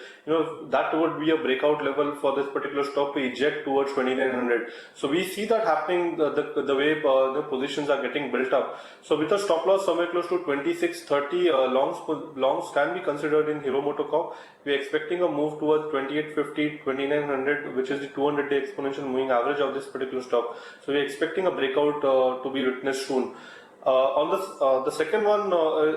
that would be a breakout level for this particular stock to eject towards 2,900. So we see that happening the way the positions are getting built up. So with a stop loss somewhere close to 2630, longs can be considered in Hero MotoCorp. We are expecting a move towards 2850, 2900, which is the 200-day exponential moving average of this particular stock. So we are expecting a breakout to be witnessed soon. On the second one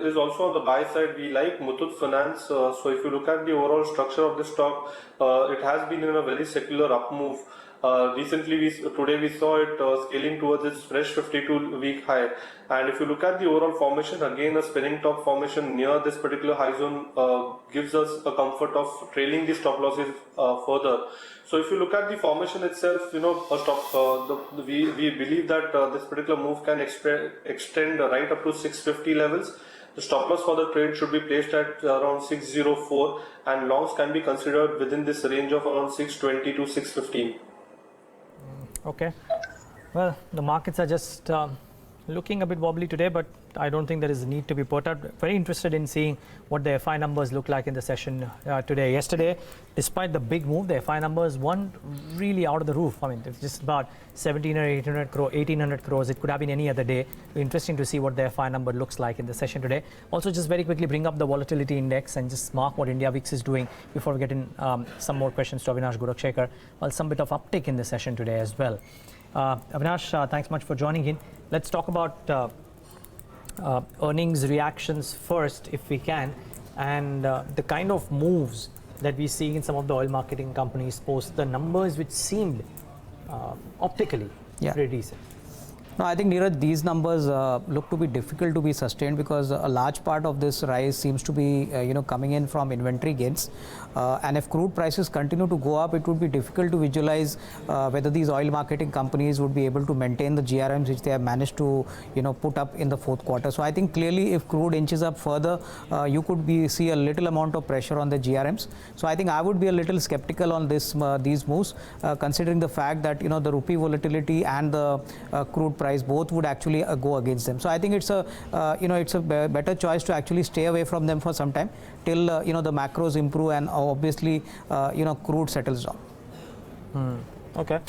is also on the buy side. We like Muthoot Finance. So if you look at the overall structure of the stock, it has been in a very secular up move. Recently, today we saw it scaling towards its fresh 52-week high. And if you look at the overall formation, again a spinning top formation near this particular high zone gives us a comfort of trailing the stop losses further. So if you look at the formation itself, we believe that this particular move can extend right up to 650 levels. The stop loss for the trade should be placed at around 604, and longs can be considered within this range of around 620 to 615. Okay. Well, the markets are just looking a bit wobbly today, but I don't think there is a need to be perturbed. Very interested in seeing what the FI numbers look like in the session today. Yesterday, despite the big move, the FI numbers weren't really out of the roof. I mean, it's just about 1,800 crores. It could have been any other day. Interesting to see what the FI number looks like in the session today. Also, just very quickly bring up the volatility index and just mark what India VIX is doing before we get in some more questions to Avinash, Gorakshakar. Well, some bit of uptick in the session today as well. Avinash, thanks much for joining in. Let's talk about earnings reactions first, if we can. and the kind of moves that we see in some of the oil marketing companies post the numbers which seemed optically pretty decent. No, I think, Neeraj, these numbers look to be difficult to be sustained because a large part of this rise seems to be, coming in from inventory gains. And if crude prices continue to go up, it would be difficult to visualize whether these oil marketing companies would be able to maintain the GRMs which they have managed to, put up in the fourth quarter. So I think clearly if crude inches up further, you could see a little amount of pressure on the GRMs. So I think I would be a little skeptical on these moves, considering the fact that, the rupee volatility and the crude price both would actually go against them. So I think it's a better choice to actually stay away from them for some time till the macros improve and obviously crude settles down. Okay.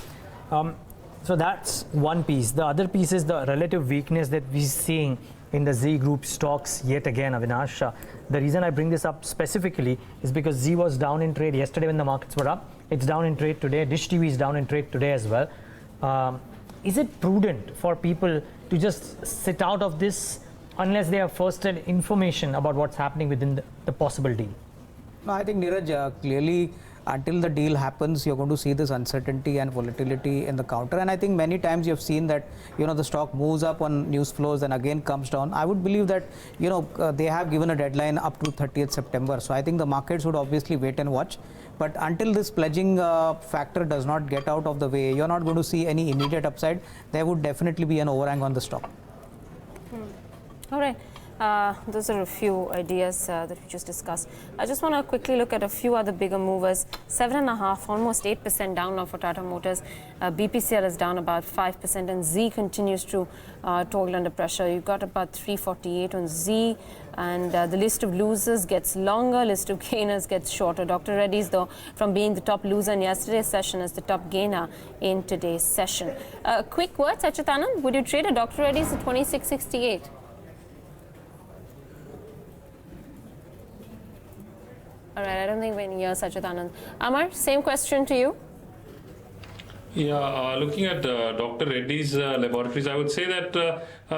So that's one piece. The other piece is the relative weakness that we're seeing in the Z Group stocks yet again, Avinash. The reason I bring this up specifically is because Z was down in trade yesterday when the markets were up. It's down in trade today. Dish TV is down in trade today as well. Is it prudent for people to just sit out of this unless they have first-hand information about what's happening within the possible deal? No, I think, Neeraj, clearly until the deal happens, you're going to see this uncertainty and volatility in the counter. And I think many times you've seen that, the stock moves up on news flows and again comes down. I would believe that, they have given a deadline up to 30th September. So I think the markets would obviously wait and watch. But until this pledging factor does not get out of the way, you're not going to see any immediate upside. There would definitely be an overhang on the stock. All right. Those are a few ideas that we just discussed. I just want to quickly look at a few other bigger movers. 7.5%, almost 8% down now for Tata Motors. BPCL is down about 5%, and Z continues to toggle under pressure. You've got about 348 on Z, and the list of losers gets longer, list of gainers gets shorter. Dr. Reddy's, though, from being the top loser in yesterday's session, is the top gainer in today's session. Quick word, Sacchitanand, would you trade a Dr. Reddy's at 26.68? All right, I don't think we're near Sacchitanand. Amar, same question to you. Yeah, looking at Dr. Reddy's Laboratories, I would say that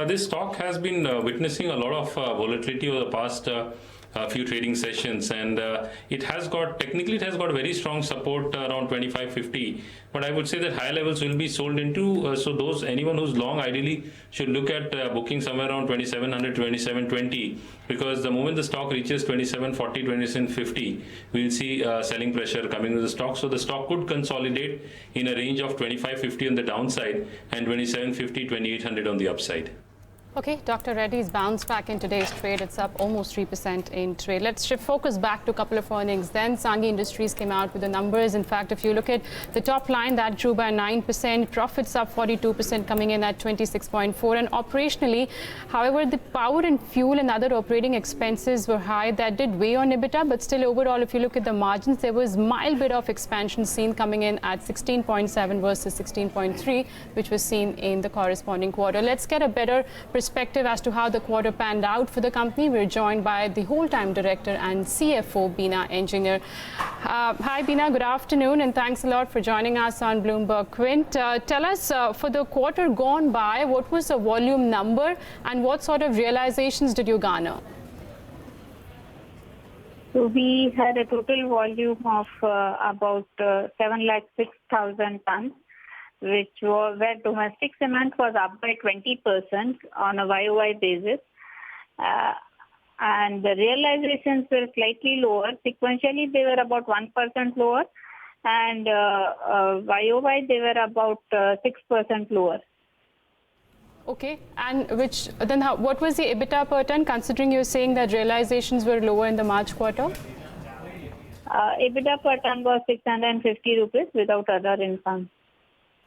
this stock has been witnessing a lot of volatility over the past few trading sessions, and it has got very strong support around 25.50. But I would say that higher levels will be sold into. So anyone who's long ideally should look at booking somewhere around 2700, 2720, because the moment the stock reaches 2740, 2750, we'll see selling pressure coming to the stock. So the stock could consolidate in a range of 2550 on the downside and 2750, 2800 on the upside. Okay, Dr. Reddy's bounced back in today's trade. It's up almost 3% in trade. Let's shift focus back to a couple of earnings. Then Sanghi Industries came out with the numbers. In fact, if you look at the top line, that grew by 9%. Profits up 42%, coming in at 26.4. And operationally, however, the power and fuel and other operating expenses were high. That did weigh on EBITDA, but still overall, if you look at the margins, there was mild bit of expansion seen, coming in at 16.7 versus 16.3, which was seen in the corresponding quarter. Let's get a better perspective as to how the quarter panned out for the company. We're joined by the whole-time director and CFO, Beena Engineer. Hi, Beena. Good afternoon, and thanks a lot for joining us on Bloomberg Quint. Tell us, for the quarter gone by, what was the volume number and what sort of realizations did you garner? So we had a total volume of about 706,000 tons, where domestic cement was up by 20% on a YOY basis. And the realizations were slightly lower. Sequentially, they were about 1% lower. And YOY, they were about 6% lower. Okay, and what was the EBITDA per ton, considering you're saying that realizations were lower in the March quarter? EBITDA per ton was 650 rupees without other income.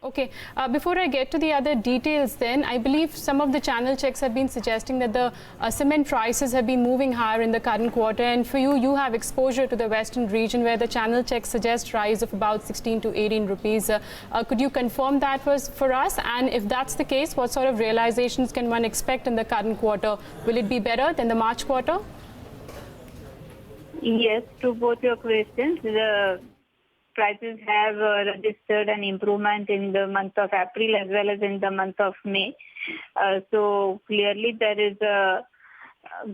Okay, before I get to the other details then, I believe some of the channel checks have been suggesting that the cement prices have been moving higher in the current quarter, and for you have exposure to the western region where the channel checks suggest rise of about 16 to 18 rupees. Could you confirm that for us? And if that's the case, what sort of realizations can one expect in the current quarter? Will it be better than the March quarter? Yes, to both your questions. The prices have registered an improvement in the month of April as well as in the month of May. So clearly there is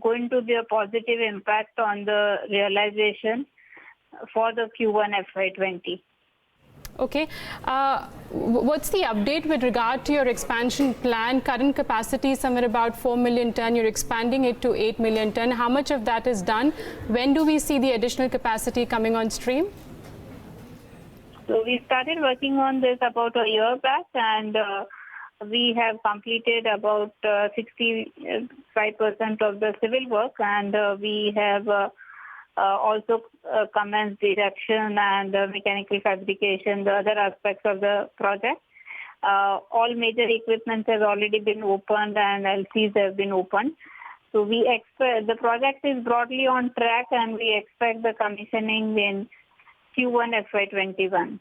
going to be a positive impact on the realization for the Q1 FY20. Okay. What's the update with regard to your expansion plan? Current capacity is somewhere about 4 million ton. You're expanding it to 8 million ton. How much of that is done? When do we see the additional capacity coming on stream? So we started working on this about a year back, and we have completed about 65% of the civil work, and we have also commenced erection and mechanical fabrication, the other aspects of the project. All major equipment has already been opened and LCs have been opened. So we expect the project is broadly on track, and we expect the commissioning in Q1 FY21.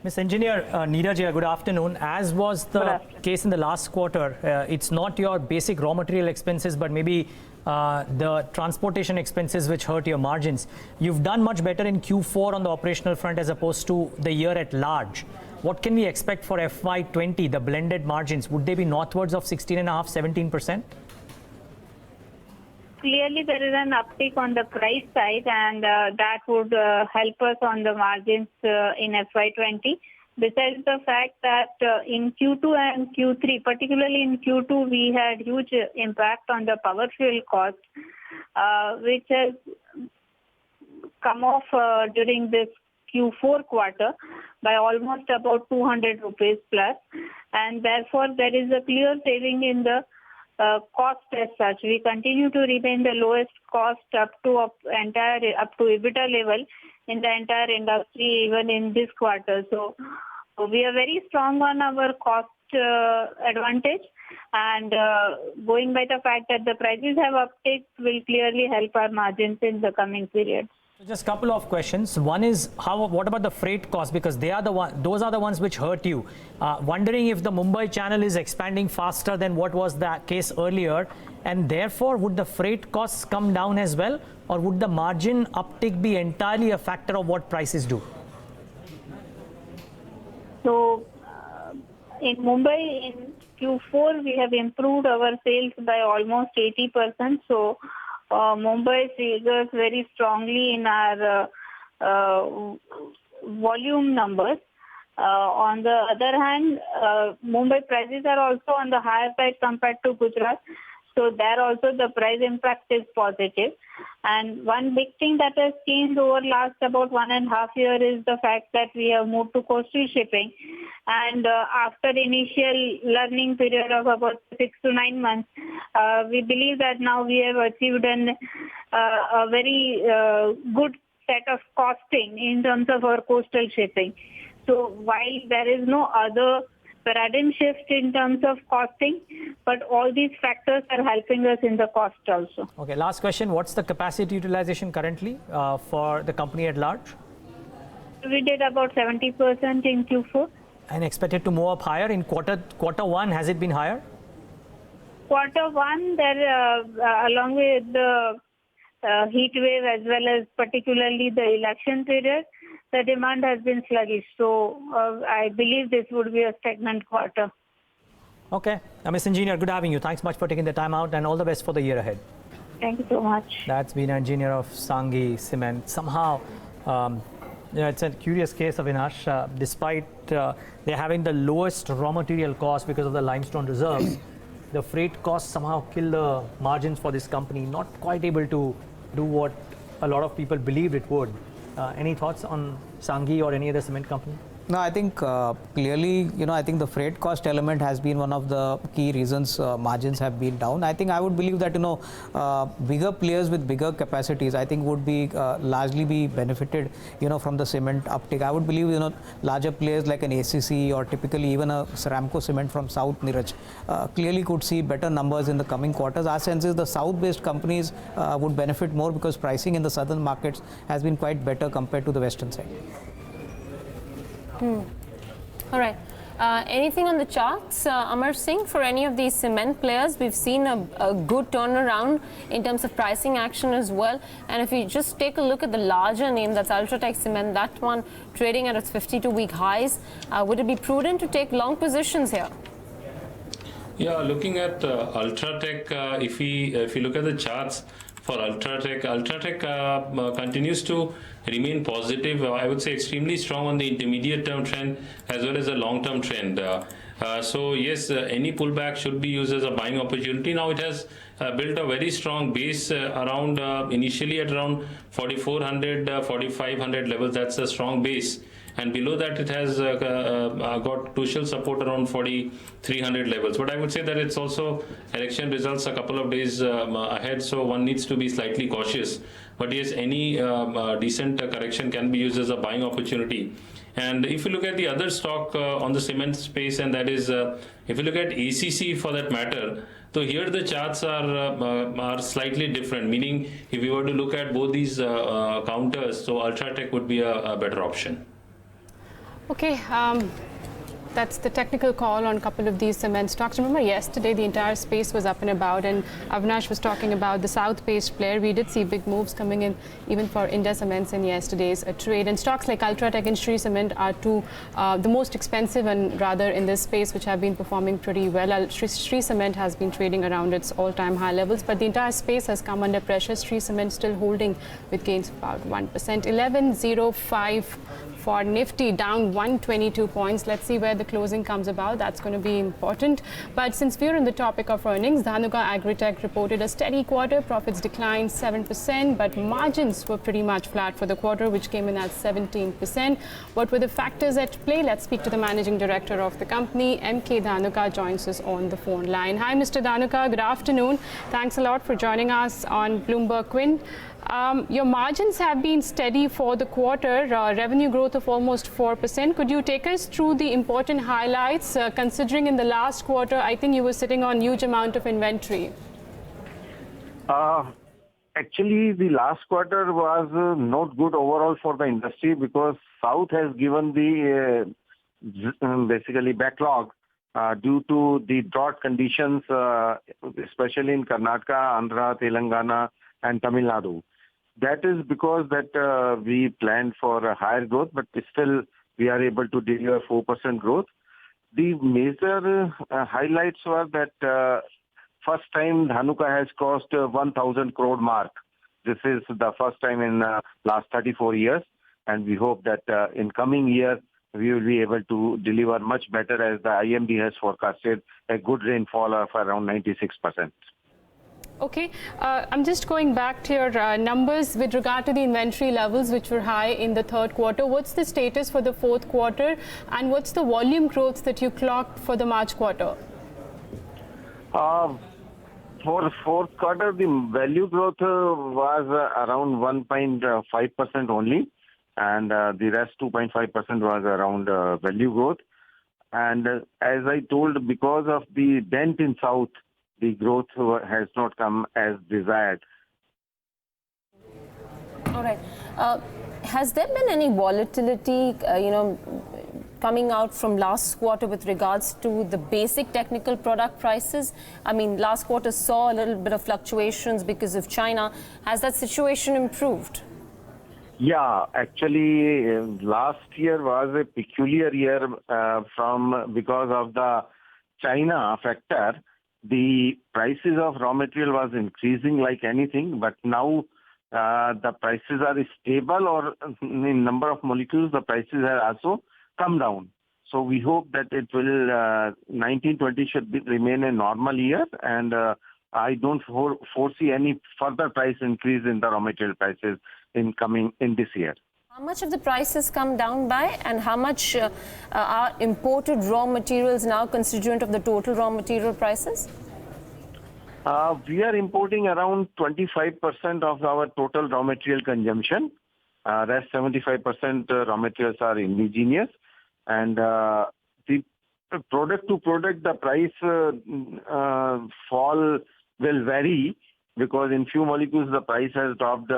Ms. Engineer Neeraj here, good afternoon. As was the case in the last quarter, it's not your basic raw material expenses, but maybe the transportation expenses which hurt your margins. You've done much better in Q4 on the operational front as opposed to the year at large. What can we expect for FY20, the blended margins? Would they be northwards of 16.5%, 17%? Clearly, there is an uptick on the price side, and that would help us on the margins in FY20. Besides the fact that in Q2 and Q3, particularly in Q2, we had huge impact on the power fuel cost, which has come off during this Q4 quarter by almost about 200 rupees plus, and therefore there is a clear saving in the cost as such. We continue to remain the lowest cost up to EBITDA level in the entire industry, even in this quarter. So we are very strong on our cost advantage, and going by the fact that the prices have uptick will clearly help our margins in the coming period. Just a couple of questions. One is, what about the freight costs? Because those are the ones which hurt you. Wondering if the Mumbai channel is expanding faster than what was the case earlier, and therefore would the freight costs come down as well, or would the margin uptick be entirely a factor of what prices do? So in Mumbai, in Q4, we have improved our sales by almost 80%. So Mumbai figures very strongly in our volume numbers. On the other hand, Mumbai prices are also on the higher side compared to Gujarat. So there also the price impact is positive. And one big thing that has changed over last about 1.5 years is the fact that we have moved to coastal shipping. And after initial learning period of about 6 to 9 months, we believe that now we have achieved a very good set of costing in terms of our coastal shipping. So while there is no other paradigm shift in terms of costing, but all these factors are helping us in the cost also. Okay, last question. What's the capacity utilization currently for the company at large? We did about 70% in Q4. And expected to move up higher in quarter one. Has it been higher? Quarter one, there along with the heat wave as well as particularly the election period, the demand has been sluggish. So I believe this would be a stagnant quarter. Okay. Ms. Engineer, good having you. Thanks much for taking the time out, and all the best for the year ahead. Thank you so much. That's been engineer of Sanghi Cement. Somehow, it's a curious case of Avinash. Despite they're having the lowest raw material cost because of the limestone reserves, the freight costs somehow kill the margins for this company, not quite able to do what a lot of people believed it would. Any thoughts on Sanghi or any other cement company? No, I think clearly, I think the freight cost element has been one of the key reasons margins have been down. I think I would believe that, bigger players with bigger capacities, I think would be largely be benefited, from the cement uptick. I would believe, larger players like an ACC or typically even a Ceramco cement from South, Neeraj, clearly could see better numbers in the coming quarters. Our sense is the South-based companies would benefit more because pricing in the southern markets has been quite better compared to the western side. All right. Anything on the charts, Amar Singh, for any of these cement players? We've seen a good turnaround in terms of pricing action as well. And if you just take a look at the larger name, that's Ultratech Cement, that one trading at its 52-week highs. Would it be prudent to take long positions here? Yeah, looking at Ultratech, if you look at the charts for Ultratech continues to remain positive. I would say extremely strong on the intermediate term trend as well as a long term trend. So yes, any pullback should be used as a buying opportunity. Now it has built a very strong base around initially at around 4,400, 4,500 levels. That's a strong base. And below that, it has got crucial support around 4,300 levels. But I would say that it's also election results a couple of days ahead, so one needs to be slightly cautious. But yes, any decent correction can be used as a buying opportunity. And if you look at the other stock on the cement space, and that is, if you look at ACC for that matter, so here the charts are slightly different, meaning if you were to look at both these counters, so Ultratech would be a better option. Okay, that's the technical call on a couple of these cement stocks. Remember, yesterday the entire space was up and about, and Avinash was talking about the South-based player. We did see big moves coming in, even for India Cements in yesterday's trade. And stocks like Ultratech and Shree Cement are two the most expensive and rather in this space, which have been performing pretty well. Shree Cement has been trading around its all-time high levels, but the entire space has come under pressure. Shree Cement still holding with gains of about 1%. 11.05 for Nifty, down 122 points. Let's see where the closing comes about. That's going to be important. But since we're on the topic of earnings, Dhanuka Agritech reported a steady quarter. Profits declined 7%, but margins were pretty much flat for the quarter, which came in at 17%. What were the factors at play? Let's speak to the managing director of the company. MK Dhanuka joins us on the phone line. Hi, Mr. Dhanuka. Good afternoon. Thanks a lot for joining us on Bloomberg Quint. Your margins have been steady for the quarter, revenue growth of almost 4%. Could you take us through the important highlights, considering in the last quarter, I think you were sitting on huge amount of inventory? Actually, the last quarter was not good overall for the industry because South has given the basically backlog due to the drought conditions, especially in Karnataka, Andhra, Telangana, and Tamil Nadu. That is because that we planned for a higher growth, but still we are able to deliver 4% growth. The major highlights were that first time Dhanuka has crossed 1,000 crore mark. This is the first time in last 34 years, and we hope that in coming year we will be able to deliver much better, as the IMD has forecasted a good rainfall of around 96%. Okay, I'm just going back to your numbers with regard to the inventory levels, which were high in the third quarter. What's the status for the fourth quarter, and what's the volume growth that you clocked for the March quarter? For fourth quarter, the value growth was around 1.5% only, and the rest 2.5% was around value growth. And as I told, because of the dent in South, the growth has not come as desired. All right. Has there been any volatility, coming out from last quarter with regards to the basic technical product prices? I mean, last quarter saw a little bit of fluctuations because of China. Has that situation improved? Yeah, actually, last year was a peculiar year because of the China factor. The prices of raw material was increasing like anything, but now the prices are stable, or in number of molecules, the prices have also come down. So we hope that it will 19-20 should remain a normal year, and I don't foresee any further price increase in the raw material prices in this year. How much of the prices come down by, and how much are imported raw materials now constituent of the total raw material prices? We are importing around 25% of our total raw material consumption. Rest 75% raw materials are indigenous, and the product to product, the price fall will vary, because in few molecules the price has dropped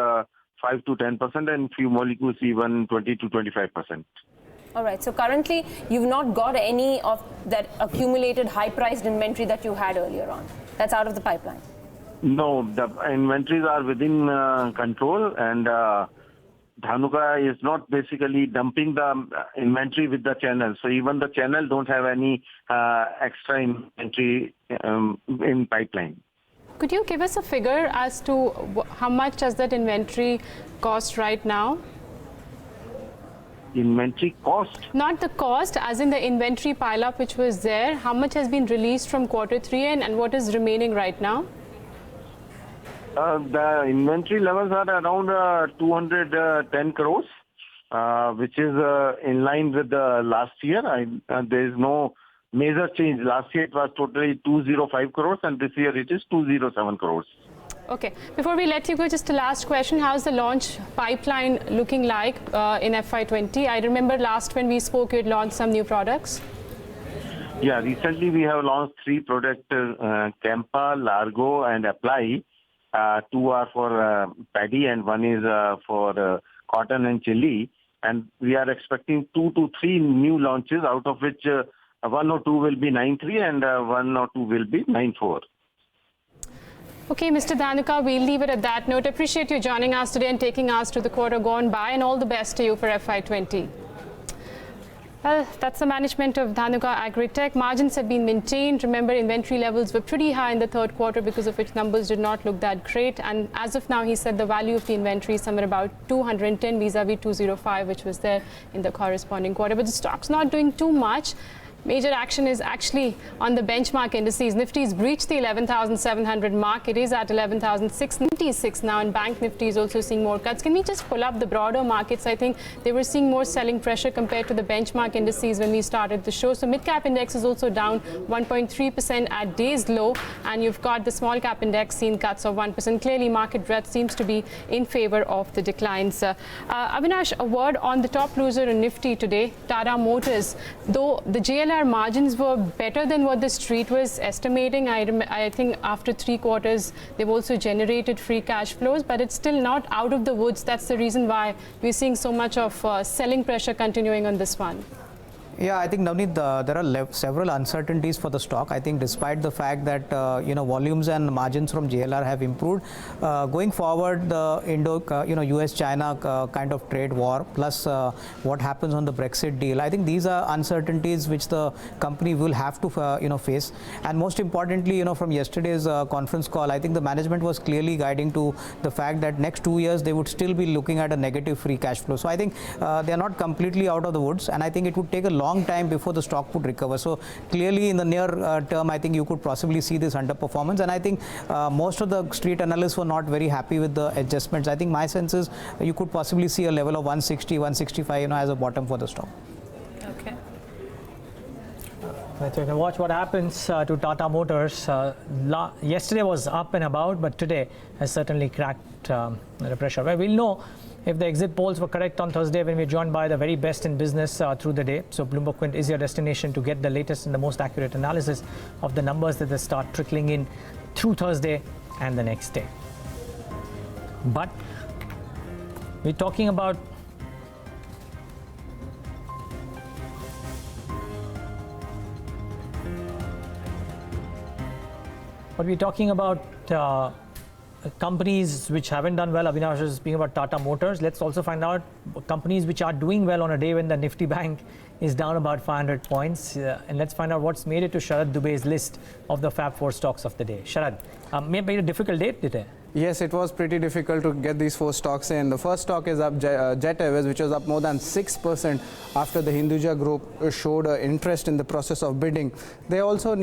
5 to 10%, and few molecules even 20 to 25%. All right. So currently, you've not got any of that accumulated high-priced inventory that you had earlier on. That's out of the pipeline. No, the inventories are within control, and Dhanuka is not basically dumping the inventory with the channel. So even the channel don't have any extra inventory in pipeline. Could you give us a figure as to how much does that inventory cost right now? Inventory cost? Not the cost, as in the inventory pile-up which was there. How much has been released from Q3 and what is remaining right now? The inventory levels are around 210 crores, which is in line with the last year. There is no major change. Last year it was totally 205 crores and this year it is 207 crores. Okay. Before we let you go, just a last question. How's the launch pipeline looking like in FY20? I remember last when we spoke, you had launched some new products. Yeah, recently we have launched 3 products, Campa, Largo and Apply. 2 are for paddy and 1 is for cotton and chili. And we are expecting 2 to 3 new launches, out of which 1 or 2 will be 9.3 and 1 or 2 will be 9.4. Okay, Mr. Dhanuka, we'll leave it at that note. Appreciate you joining us today and taking us to the quarter gone by, and all the best to you for FY20. Well, that's the management of Dhanuka Agritech. Margins have been maintained. Remember, inventory levels were pretty high in the third quarter, because of which numbers did not look that great. And as of now, he said the value of the inventory is somewhere about 210 vis-a-vis 205, which was there in the corresponding quarter. But the stock's not doing too much. Major action is actually on the benchmark indices. Nifty's breached the 11,700 mark. It is at 11,696 now, and Bank Nifty is also seeing more cuts. Can we just pull up the broader markets? I think they were seeing more selling pressure compared to the benchmark indices when we started the show. So mid-cap index is also down 1.3% at day's low, and you've got the small-cap index seeing cuts of 1%. Clearly, market breadth seems to be in favor of the declines. Avinash, a word on the top loser in Nifty today, Tata Motors. Though the JLR margins were better than what the street was estimating. I think after 3 quarters, they've also generated free cash flows, but it's still not out of the woods. That's the reason why we're seeing so much of selling pressure continuing on this one. Yeah, I think, Navneet, there are several uncertainties for the stock. I think despite the fact that volumes and margins from JLR have improved, going forward, the US-China kind of trade war, plus what happens on the Brexit deal, I think these are uncertainties which the company will have to face. And most importantly, from yesterday's conference call, I think the management was clearly guiding to the fact that next 2 years they would still be looking at a negative free cash flow. So I think they are not completely out of the woods, and I think it would take a long time before the stock would recover. So clearly in the near term, I think you could possibly see this underperformance, and I think most of the street analysts were not very happy with the adjustments. I think my sense is you could possibly see a level of 160, 165 as a bottom for the stock. Okay. Let's watch what happens to Tata Motors. Yesterday was up and about, but today has certainly cracked the pressure. Well, we'll know if the exit polls were correct on Thursday, when we're joined by the very best in business through the day. So Bloomberg Quint is your destination to get the latest and the most accurate analysis of the numbers that they start trickling in through Thursday and the next day. But we're talking about companies which haven't done well. Avinash is speaking about Tata Motors. Let's also find out companies which are doing well on a day when the Nifty Bank is down about 500 points. And let's find out what's made it to Sharad Dubey's list of the Fab 4 stocks of the day. Sharad, maybe a difficult day today. Yes, it was pretty difficult to get these 4 stocks in. The first stock is up, Jet Airways, which was up more than 6% after the Hinduja Group showed interest in the process of bidding. They also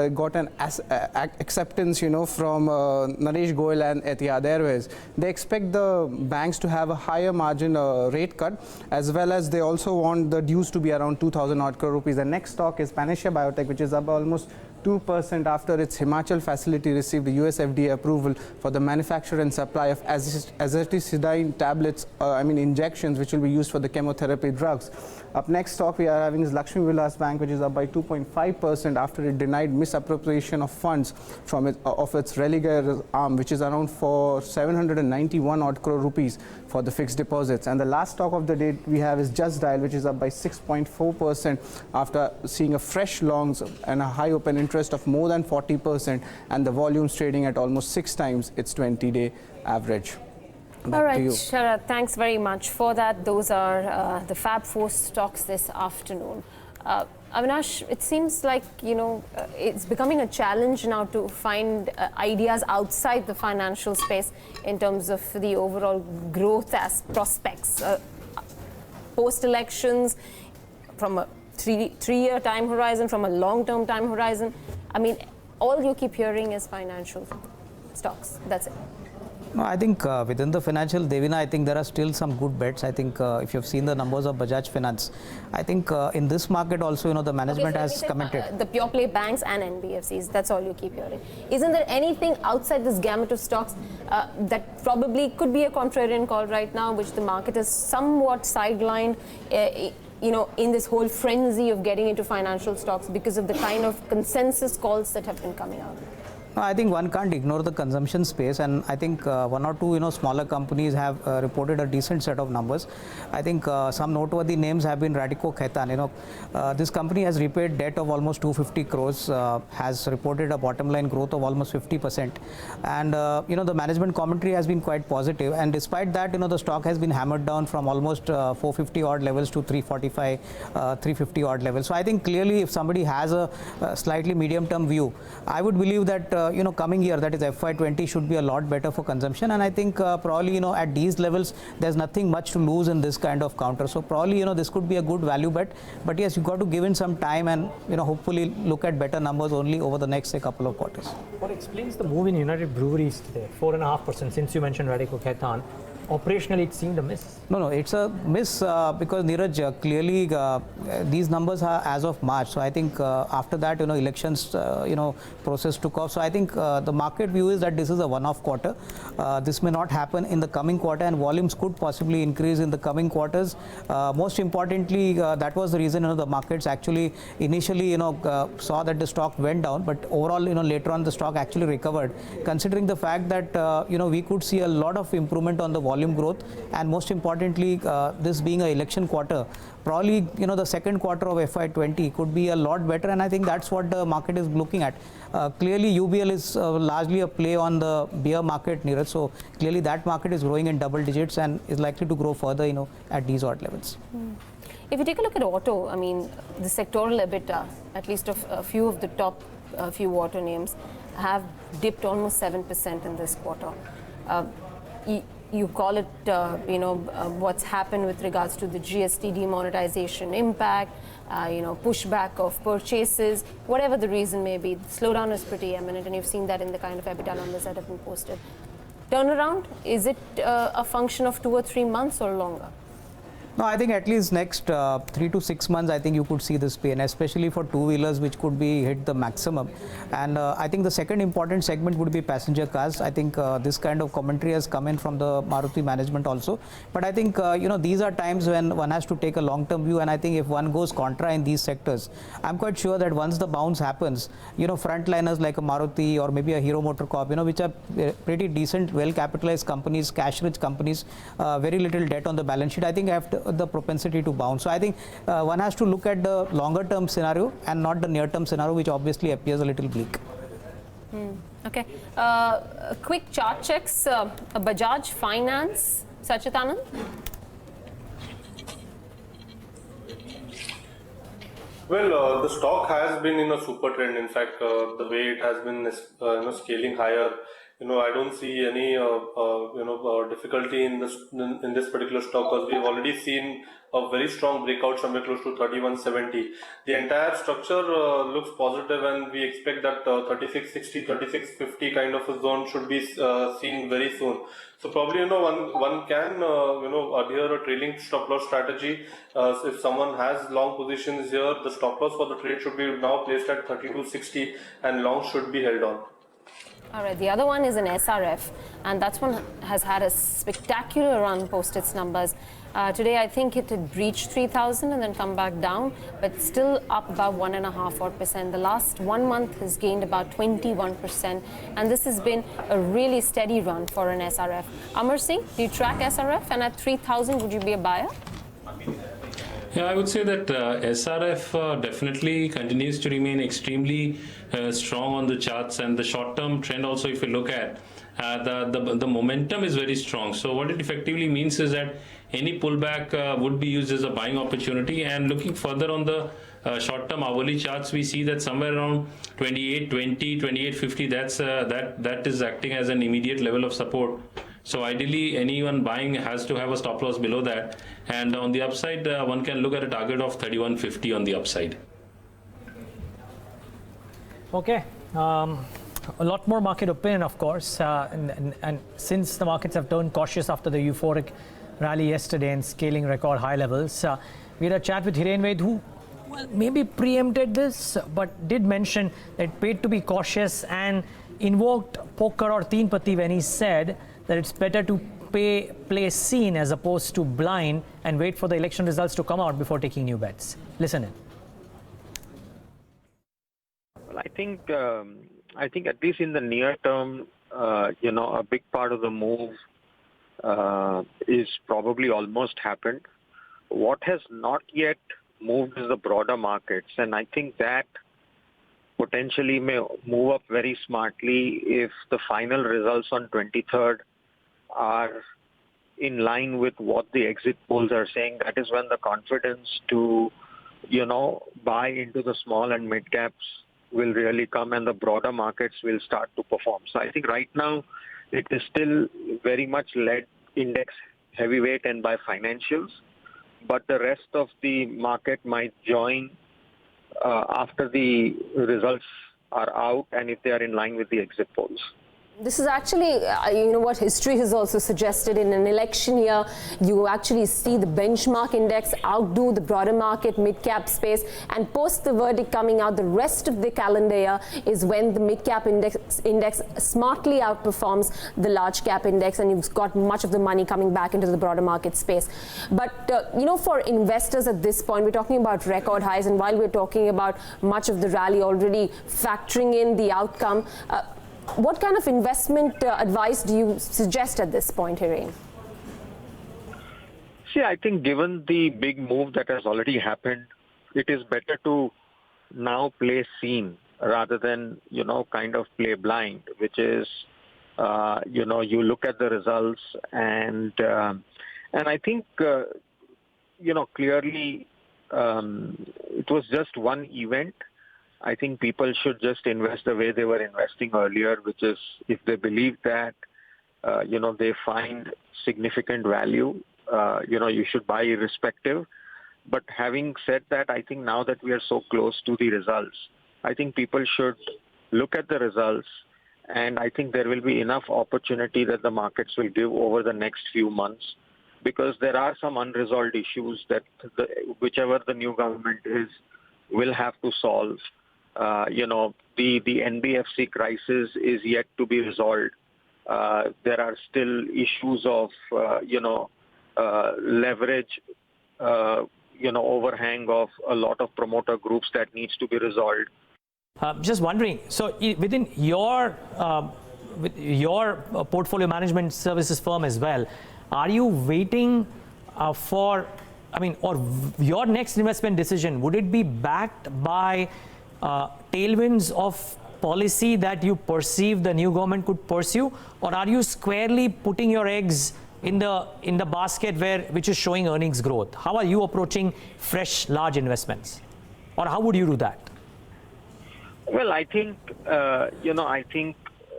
got an acceptance, from Naresh Goyal and Etihad Airways. They expect the banks to have a higher margin rate cut, as well as they also want the dues to be around 2,000 odd crore rupees. The next stock is Panacea Biotech, which is up almost 2% after its Himachal facility received the US FDA approval for the manufacture and supply of azacitidine tablets, injections, which will be used for the chemotherapy drugs. Up next stock we are having is Lakshmi Vilas Bank, which is up by 2.5% after it denied misappropriation of funds from its Religare arm, which is around for 791 odd crore rupees for the fixed deposits. And the last stock of the day we have is Just Dial, which is up by 6.4% after seeing a fresh longs and a high open interest of more than 40%, and the volumes trading at almost 6 times its 20-day average. All right, to you. Sharad, thanks very much for that. Those are the Fab 4 stocks this afternoon. Avinash, it seems like, it's becoming a challenge now to find ideas outside the financial space in terms of the overall growth as prospects. Post-elections, from a three-year time horizon, from a long-term time horizon. I mean, all you keep hearing is financial stocks. That's it. No, I think within the financial, Devina, I think there are still some good bets. I think if you've seen the numbers of Bajaj Finance, I think in this market also, the management has commented. The pure play banks and NBFCs, that's all you keep hearing. Isn't there anything outside this gamut of stocks that probably could be a contrarian call right now, which the market is somewhat sidelined, in this whole frenzy of getting into financial stocks because of the kind of consensus calls that have been coming out? No, I think one can't ignore the consumption space, and I think one or two smaller companies have reported a decent set of numbers. I think some noteworthy names have been Radico Khaitan. This company has repaid debt of almost 250 crores, has reported a bottom line growth of almost 50%, and the management commentary has been quite positive. And despite that, the stock has been hammered down from almost 450 odd levels to 345, 350 odd levels. So I think clearly, if somebody has a slightly medium-term view, I would believe that coming year, that is FY20, should be a lot better for consumption. And I think probably, at these levels, there's nothing much to lose in this kind of counter. So probably, this could be a good value bet. But yes, you've got to give in some time and, hopefully look at better numbers only over the next, couple of quarters. What explains the move in United Breweries today? 4.5%, since you mentioned Radico Khaitan. Operationally, it seemed a miss. No, it's a miss because Neeraj, clearly these numbers are as of March. So I think after that, elections, process took off. So I think the market view is that this is a one-off quarter. This may not happen in the coming quarter, and volumes could possibly increase in the coming quarters. Most importantly, that was the reason the markets actually initially saw that the stock went down, but overall later on the stock actually recovered. Considering the fact that we could see a lot of improvement on the volume growth, and most importantly, this being an election quarter, probably the second quarter of FY20 could be a lot better, and I think that's what the market is looking at. Clearly, UBL is largely a play on the beer market, Neeraj. So clearly, that market is growing in double digits and is likely to grow further, at these odd levels. If you take a look at auto, I mean, the sectoral EBITDA, at least of a few of the top few auto names, have dipped almost 7% in this quarter. You call it, what's happened with regards to the GST demonetization impact, pushback of purchases, whatever the reason may be. The slowdown is pretty eminent, and you've seen that in the kind of EBITDA numbers that have been posted. Turnaround, is it a function of 2 or 3 months or longer? No, I think at least next 3 to 6 months, I think you could see this pain, especially for two-wheelers, which could be hit the maximum. And I think the second important segment would be passenger cars. I think this kind of commentary has come in from the Maruti management also. But I think, these are times when one has to take a long-term view. And I think if one goes contra in these sectors, I'm quite sure that once the bounce happens, frontliners like a Maruti or maybe a Hero MotoCorp, which are pretty decent, well-capitalized companies, cash-rich companies, very little debt on the balance sheet, I think have the propensity to bounce. So I think one has to look at the longer term scenario and not the near term scenario, which obviously appears a little bleak. Okay. Quick chart checks. Bajaj Finance, Sacchitanand. Well, the stock has been in a super trend. In fact, the way it has been scaling higher, I don't see any difficulty in this particular stock, because we've already seen a very strong breakout somewhere close to 3170. The entire structure looks positive, and we expect that 3660, 3650 kind of a zone should be seen very soon. So probably one can adhere a trailing stop loss strategy. If someone has long positions here, the stop loss for the trade should be now placed at 3260, and long should be held on. All right, the other one is an SRF, and that one has had a spectacular run post its numbers. Today, I think it had breached 3,000 and then come back down, but still up about 1.5%. The last 1 month has gained about 21%, and this has been a really steady run for an SRF. Amar Singh, do you track SRF? And at 3,000, would you be a buyer? Yeah, I would say that SRF definitely continues to remain extremely strong on the charts, and the short-term trend also, if you look at, the momentum is very strong. So what it effectively means is that any pullback would be used as a buying opportunity. And looking further on the short-term hourly charts, we see that somewhere around 28.20, 28.50, that is acting as an immediate level of support. So ideally, anyone buying has to have a stop loss below that. And on the upside, one can look at a target of 31.50 on the upside. Okay. A lot more market opinion, of course. And since the markets have turned cautious after the euphoric rally yesterday and scaling record high levels, we had a chat with Hiren Ved, who maybe preempted this, but did mention that paid to be cautious and invoked poker or teen pati when he said that it's better to play seen as opposed to blind and wait for the election results to come out before taking new bets. Listen in. Well, I think at least in the near term, a big part of the move is probably almost happened. What has not yet moved is the broader markets, and I think that potentially may move up very smartly if the final results on 23rd are in line with what the exit polls are saying. That is when the confidence to, buy into the small and mid caps will really come, and the broader markets will start to perform. So I think right now it is still very much led index heavyweight and by financials, but the rest of the market might join after the results are out and if they are in line with the exit polls. This is actually, what history has also suggested. In an election year, you actually see the benchmark index outdo the broader market mid-cap space, and post the verdict coming out, the rest of the calendar year is when the mid-cap index smartly outperforms the large-cap index, and you've got much of the money coming back into the broader market space. But, for investors at this point, we're talking about record highs, and while we're talking about much of the rally already factoring in the outcome, what kind of investment advice do you suggest at this point, Hiren? See, I think given the big move that has already happened, it is better to now play seen rather than, kind of play blind, which is, you look at the results and I think, clearly it was just one event. I think people should just invest the way they were investing earlier, which is if they believe that, they find significant value, you should buy irrespective. But having said that, I think now that we are so close to the results, I think people should look at the results, and I think there will be enough opportunity that the markets will give over the next few months, because there are some unresolved issues that whichever the new government is will have to solve. The NBFC crisis is yet to be resolved. There are still issues of, leverage, overhang of a lot of promoter groups that needs to be resolved. Just wondering, so within your portfolio management services firm as well, are you waiting or your next investment decision, would it be backed by tailwinds of policy that you perceive the new government could pursue, or are you squarely putting your eggs in the basket which is showing earnings growth? How are you approaching fresh large investments, or how would you do that? Well, I think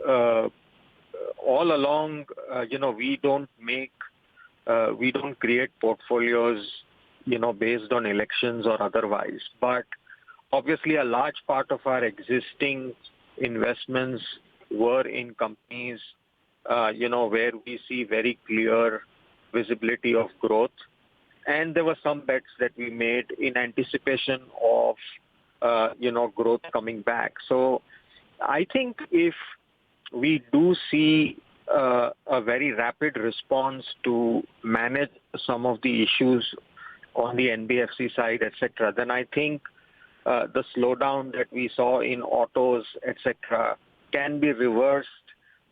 all along, we don't create portfolios, based on elections or otherwise. But obviously, a large part of our existing investments were in companies, where we see very clear visibility of growth. And there were some bets that we made in anticipation of, growth coming back. So I think if we do see a very rapid response to manage some of the issues on the NBFC side, etc., then I think the slowdown that we saw in autos, etc., can be reversed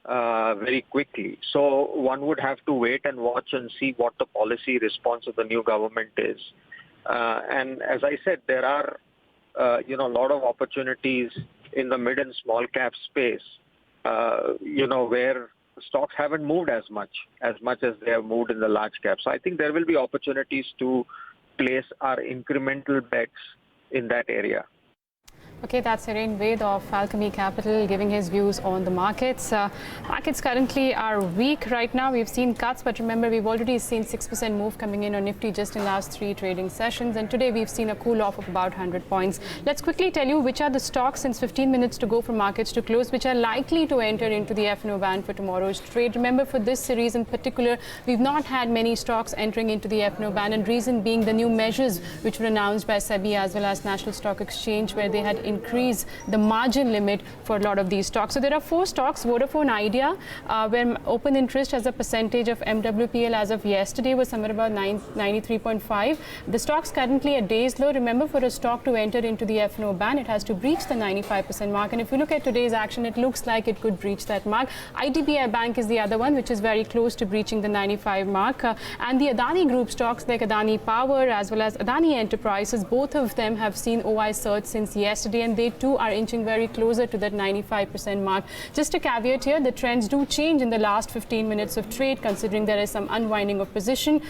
very quickly. So one would have to wait and watch and see what the policy response of the new government is. And as I said, there are a lot of opportunities in the mid and small cap space, where stocks haven't moved as much as they have moved in the large cap. So I think there will be opportunities to place our incremental bets in that area. Okay, that's Hiren Ved of Alchemy Capital giving his views on the markets. Markets currently are weak right now. We've seen cuts, but remember, we've already seen 6% move coming in on Nifty just in last 3 trading sessions. And today we've seen a cool off of about 100 points. Let's quickly tell you which are the stocks, since 15 minutes to go for markets to close, which are likely to enter into the F&O band for tomorrow's trade. Remember, for this series in particular, we've not had many stocks entering into the F&O band, and reason being the new measures which were announced by SEBI as well as National Stock Exchange, where they had increase the margin limit for a lot of these stocks. So there are 4 stocks. Vodafone Idea, where open interest as a percentage of MWPL as of yesterday was somewhere about 93.5. The stock's currently at day's low. Remember, for a stock to enter into the F&O ban, it has to breach the 95% mark. And if you look at today's action, it looks like it could breach that mark. IDBI Bank is the other one, which is very close to breaching the 95 mark. And the Adani Group stocks like Adani Power as well as Adani Enterprises, both of them have seen OI surge since yesterday, and they too are inching very closer to that 95% mark. Just a caveat here, the trends do change in the last 15 minutes of trade, considering there is some unwinding of position.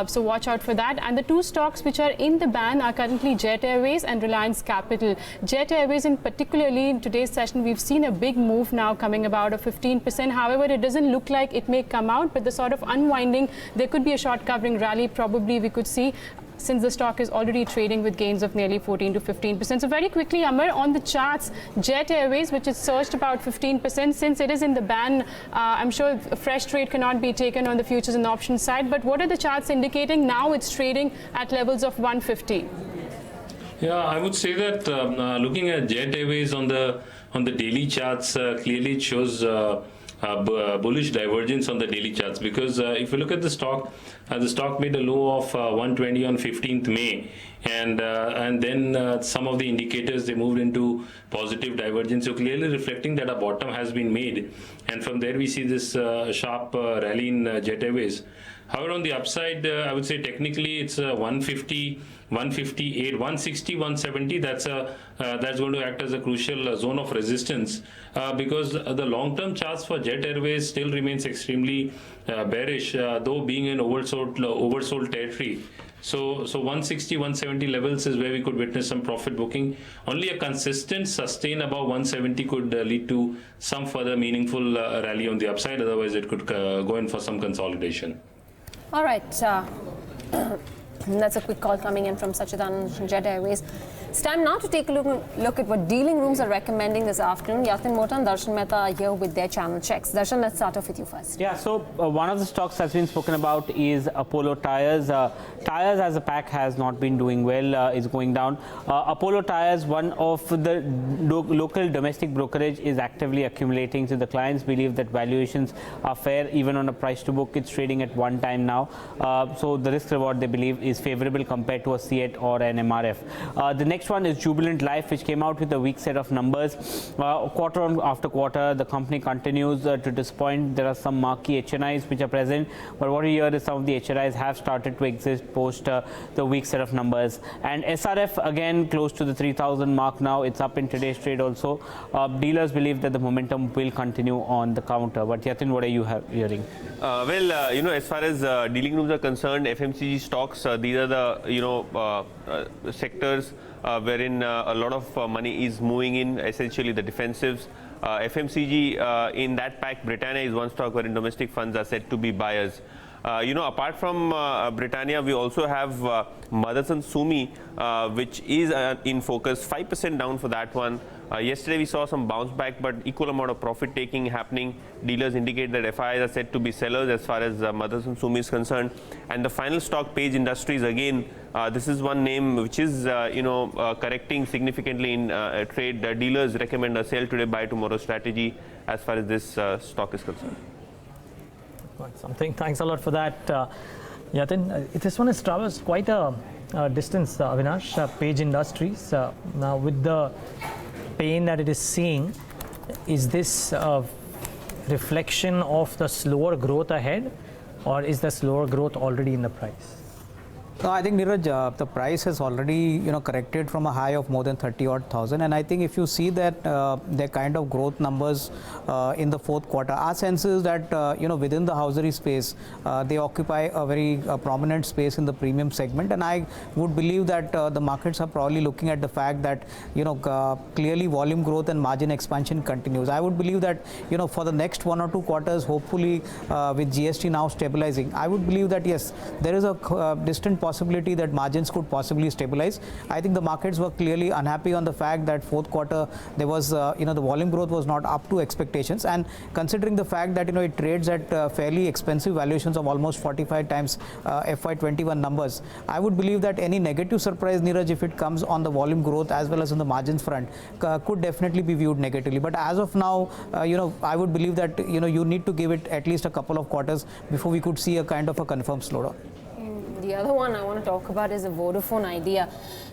So watch out for that. And the 2 stocks which are in the ban are currently Jet Airways and Reliance Capital. Jet Airways, in particularly in today's session, we've seen a big move now coming about of 15%. However, it doesn't look like it may come out, but the sort of unwinding, there could be a short covering rally probably we could see, since the stock is already trading with gains of nearly 14 to 15%. So very quickly, Amar, on the charts, Jet Airways, which is surged about 15%, since it is in the ban, I'm sure a fresh trade cannot be taken on the futures and options side, but what are the charts indicating? Now it's trading at levels of 150. Yeah, I would say that looking at Jet Airways on the daily charts, clearly it shows bullish divergence on the daily charts, because if you look at the stock made a low of 120 on 15th May, and then some of the indicators, they moved into positive divergence, so clearly reflecting that a bottom has been made, and from there we see this sharp rally in Jet Airways. However, on the upside, I would say technically it's 150, 158, 160, 170. That's going to act as a crucial zone of resistance, because the long-term charts for Jet Airways still remains extremely bearish, though being in oversold territory. So 160, 170 levels is where we could witness some profit booking. Only a consistent sustain above 170 could lead to some further meaningful rally on the upside. Otherwise, it could go in for some consolidation. All right. That's a quick call coming in from Sacchitanand from Jet Airways. It's time now to take a look at what dealing rooms are recommending this afternoon. Yatin Mota and Darshan Mehta are here with their channel checks. Darshan, let's start off with you first. Yeah, so one of the stocks that's been spoken about is Apollo Tyres. Tyres as a pack has not been doing well, is going down. Apollo Tyres, one of the local domestic brokerage, is actively accumulating. So the clients believe that valuations are fair, even on a price to book. It's trading at 1 time now. So the risk reward, they believe, is favorable compared to a C8 or an MRF. The next one is Jubilant Life, which came out with a weak set of numbers. Quarter after quarter, the company continues to disappoint. There are some marquee HNIs which are present, but what we hear is some of the HNIs have started to exist post the weak set of numbers. And SRF, again, close to the 3,000 mark now. It's up in today's trade also. Dealers believe that the momentum will continue on the counter. But Yatin, what are you hearing? As far as dealing rooms are concerned, FMCG stocks, these are the, sectors wherein a lot of money is moving in, essentially the defensives. FMCG, in that pack, Britannia is one stock wherein domestic funds are said to be buyers. Apart from Britannia, we also have Motherson Sumi, which is in focus, 5% down for that one. Yesterday we saw some bounce back, but equal amount of profit taking happening. Dealers indicate that FIIs are said to be sellers as far as Motherson Sumi is concerned. And the final stock, Page Industries, again, this is one name which is correcting significantly in trade. Dealers recommend a sell today, buy tomorrow strategy as far as this stock is concerned. Something. Thanks a lot for that, Yatin. This one has traversed quite a distance, Avinash. Page Industries. Now, with the pain that it is seeing, is this a reflection of the slower growth ahead, or is the slower growth already in the price? No, I think Neeraj, the price has already corrected from a high of more than 30-odd thousand, and I think if you see that their kind of growth numbers in the fourth quarter, our sense is that within the housery space they occupy a very prominent space in the premium segment, and I would believe that the markets are probably looking at the fact that clearly volume growth and margin expansion continues. I would believe that for the next 1 or 2 quarters, hopefully with GST now stabilizing, I would believe that yes, there is a distant possibility that margins could possibly stabilize. I think the markets were clearly unhappy on the fact that fourth quarter there was the volume growth was not up to expectations, and considering the fact that it trades at fairly expensive valuations of almost 45 times FY21 numbers, I would believe that any negative surprise, Neeraj, if it comes on the volume growth as well as on the margins front, could definitely be viewed negatively. But as of now, I would believe that you need to give it at least a couple of quarters before we could see a kind of a confirmed slowdown. The other one I want to talk about is a Vodafone Idea.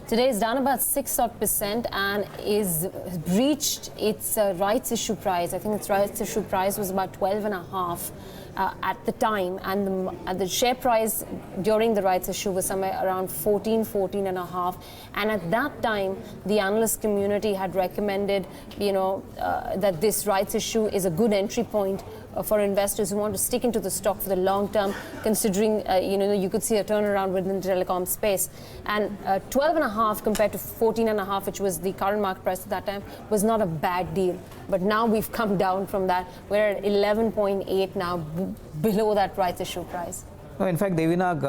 Today it's down about 6% and is breached its rights issue price. I think its rights issue price was about 12.5 at the time, and the share price during the rights issue was somewhere around 14.5. And at that time, the analyst community had recommended, that this rights issue is a good entry point for investors who want to stick into the stock for the long term, considering you could see a turnaround within the telecom space. And 12.5 compared to 14.5, which was the current market price at that time, was not a bad deal. But now we've come down from that. We're at 11.8 now, below that rights issue price. No, in fact, Devinag,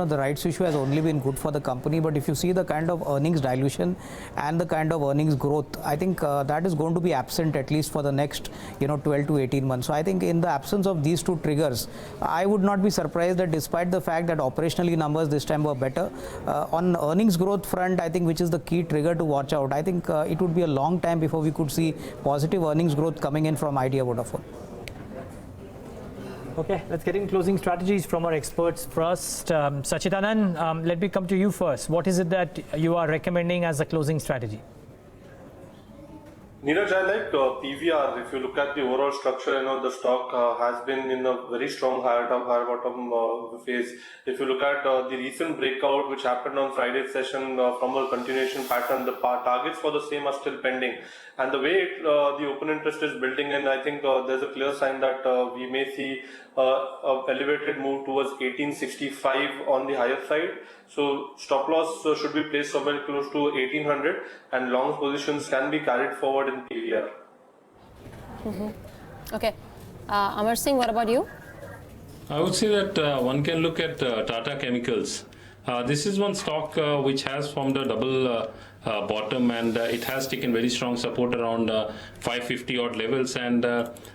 the rights issue has only been good for the company, but if you see the kind of earnings dilution and the kind of earnings growth, I think that is going to be absent at least for the next 12 to 18 months. So I think in the absence of these two triggers, I would not be surprised that despite the fact that operationally numbers this time were better, on earnings growth front, I think which is the key trigger to watch out, I think it would be a long time before we could see positive earnings growth coming in from Idea Vodafone. Okay, let's get in closing strategies from our experts first. Sacchitanand, let me come to you first. What is it that you are recommending as a closing strategy? Neeraj, I like PVR. If you look at the overall structure, the stock has been in a very strong higher bottom phase. If you look at the recent breakout which happened on Friday's session from a continuation pattern, the targets for the same are still pending. And the way the open interest is building in, I think there's a clear sign that we may see an elevated move towards 1865 on the higher side. So stop loss should be placed somewhere close to 1800, and long positions can be carried forward in PVR. Okay. Amar Singh, what about you? I would say that one can look at Tata Chemicals. This is one stock which has formed a double bottom, and it has taken very strong support around 550 odd levels, and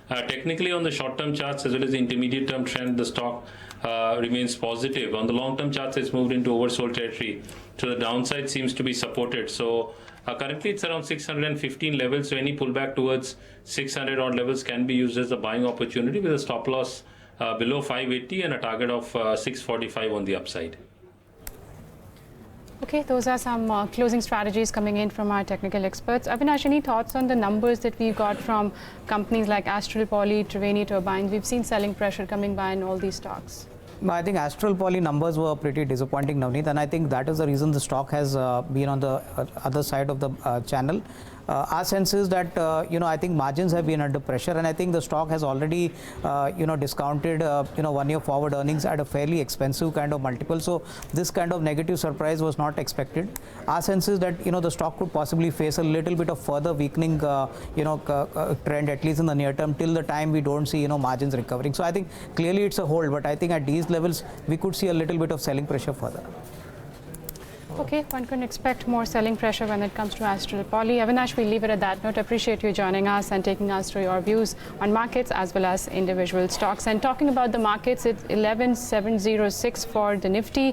technically on the short term charts as well as the intermediate term trend, the stock remains positive. On the long term charts, it's moved into oversold territory, so the downside seems to be supported. So currently it's around 615 levels, so any pullback towards 600 odd levels can be used as a buying opportunity with a stop loss below 580 and a target of 645 on the upside. Okay, those are some closing strategies coming in from our technical experts. Avinash, any thoughts on the numbers that we got from companies like Astral Poly, Triveni Turbines? We've seen selling pressure coming by in all these stocks. I think Astral Poly numbers were pretty disappointing, Navneet, and I think that is the reason the stock has been on the other side of the channel. Our sense is that I think margins have been under pressure, and I think the stock has already discounted 1 year forward earnings at a fairly expensive kind of multiple. So this kind of negative surprise was not expected. Our sense is that the stock could possibly face a little bit of further weakening trend, at least in the near term, till the time we don't see margins recovering. So I think clearly it's a hold, but I think at these levels we could see a little bit of selling pressure further. Okay, one can expect more selling pressure when it comes to Astral Poly. Avinash, we'll leave it at that note. Appreciate you joining us and taking us through your views on markets as well as individual stocks. And talking about the markets, it's 11,706 for the Nifty.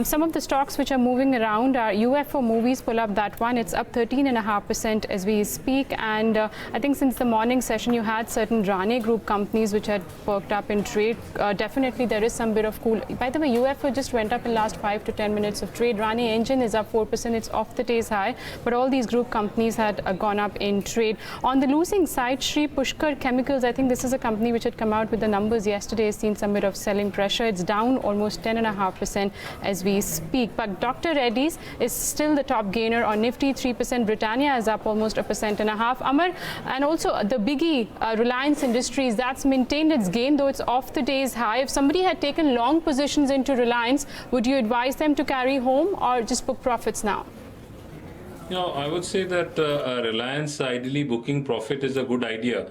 Some of the stocks which are moving around are UFO Movies. Pull up that one. It's up 13.5% as we speak. And I think since the morning session, you had certain Adani Group companies which had perked up in trade. Definitely, there is some bit of cool. By the way, UFO just went up in last 5 to 10 minutes of trade. Adani Adani Engine is up 4%. It's off the day's high. But all these group companies had gone up in trade. On the losing side, Shri Pushkar Chemicals, I think this is a company which had come out with the numbers yesterday, has seen some bit of selling pressure. It's down almost 10.5% as we speak. But Dr. Reddy's is still the top gainer on Nifty, 3%. Britannia is up almost 1.5%. Amar, and also the biggie, Reliance Industries, that's maintained its gain, though it's off the day's high. If somebody had taken long positions into Reliance, would you advise them to carry home or just book profits now? I would say that Reliance ideally booking profit is a good idea